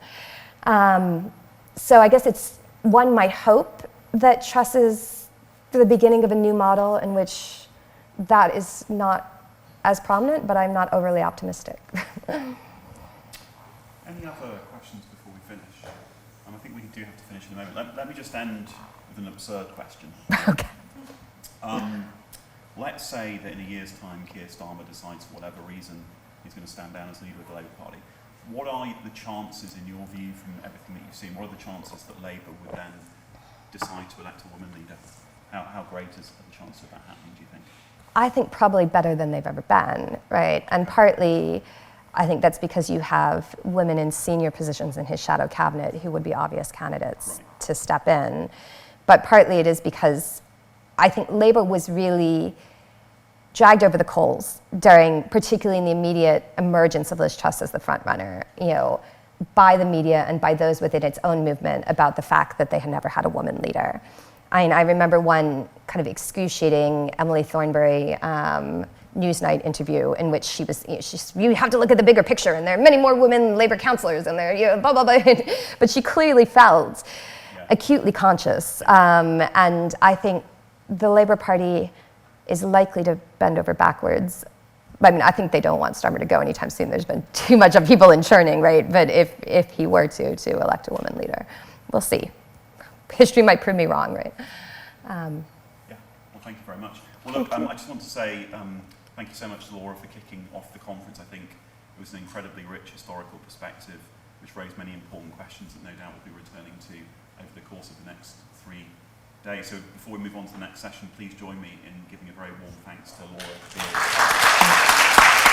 so I guess one might hope that Truss is the beginning of a new model in which that is not as prominent, but I'm not overly optimistic. Any other questions before we finish? And I think we do have to finish in a moment. Let me just end with an absurd question. Okay. Let's say that in a year's time, Keir Starmer decides, for whatever reason, he's going to stand down as leader of the Labour Party. What are the chances, in your view, from everything that you've seen, what are the chances that Labour would then decide to elect a woman leader? How great is the chance of that happening, do you think? I think probably better than they've ever been, right? And partly, I think that's because you have women in senior positions in his shadow cabinet who would be obvious candidates to step in. But partly it is because I think Labour was really dragged over the coals during, particularly in the immediate emergence of Liz Truss as the front runner, by the media and by those within its own movement about the fact that they had never had a woman leader. I remember one kind of excruciating Emily Thornberry Newsnight interview in which she was, you have to look at the bigger picture, and there are many more women Labour councillors, and there, blah, blah, blah. But she clearly felt acutely conscious. And I think the Labour Party is likely to bend over backwards. I think they don't want Starmer to go anytime soon. There's been too much upheaval and churning, right? But if he were to elect a woman leader, we'll see. History might prove me wrong, right? Well, thank you very much. Well, look, I just want to say thank you so much to Laura for kicking off the conference. I think it was an incredibly rich historical perspective, which raised many important questions that no doubt we'll be returning to over the course of the next 3 days. So before we move on to the next session, please join me in giving a very warm thanks to Laura for being here.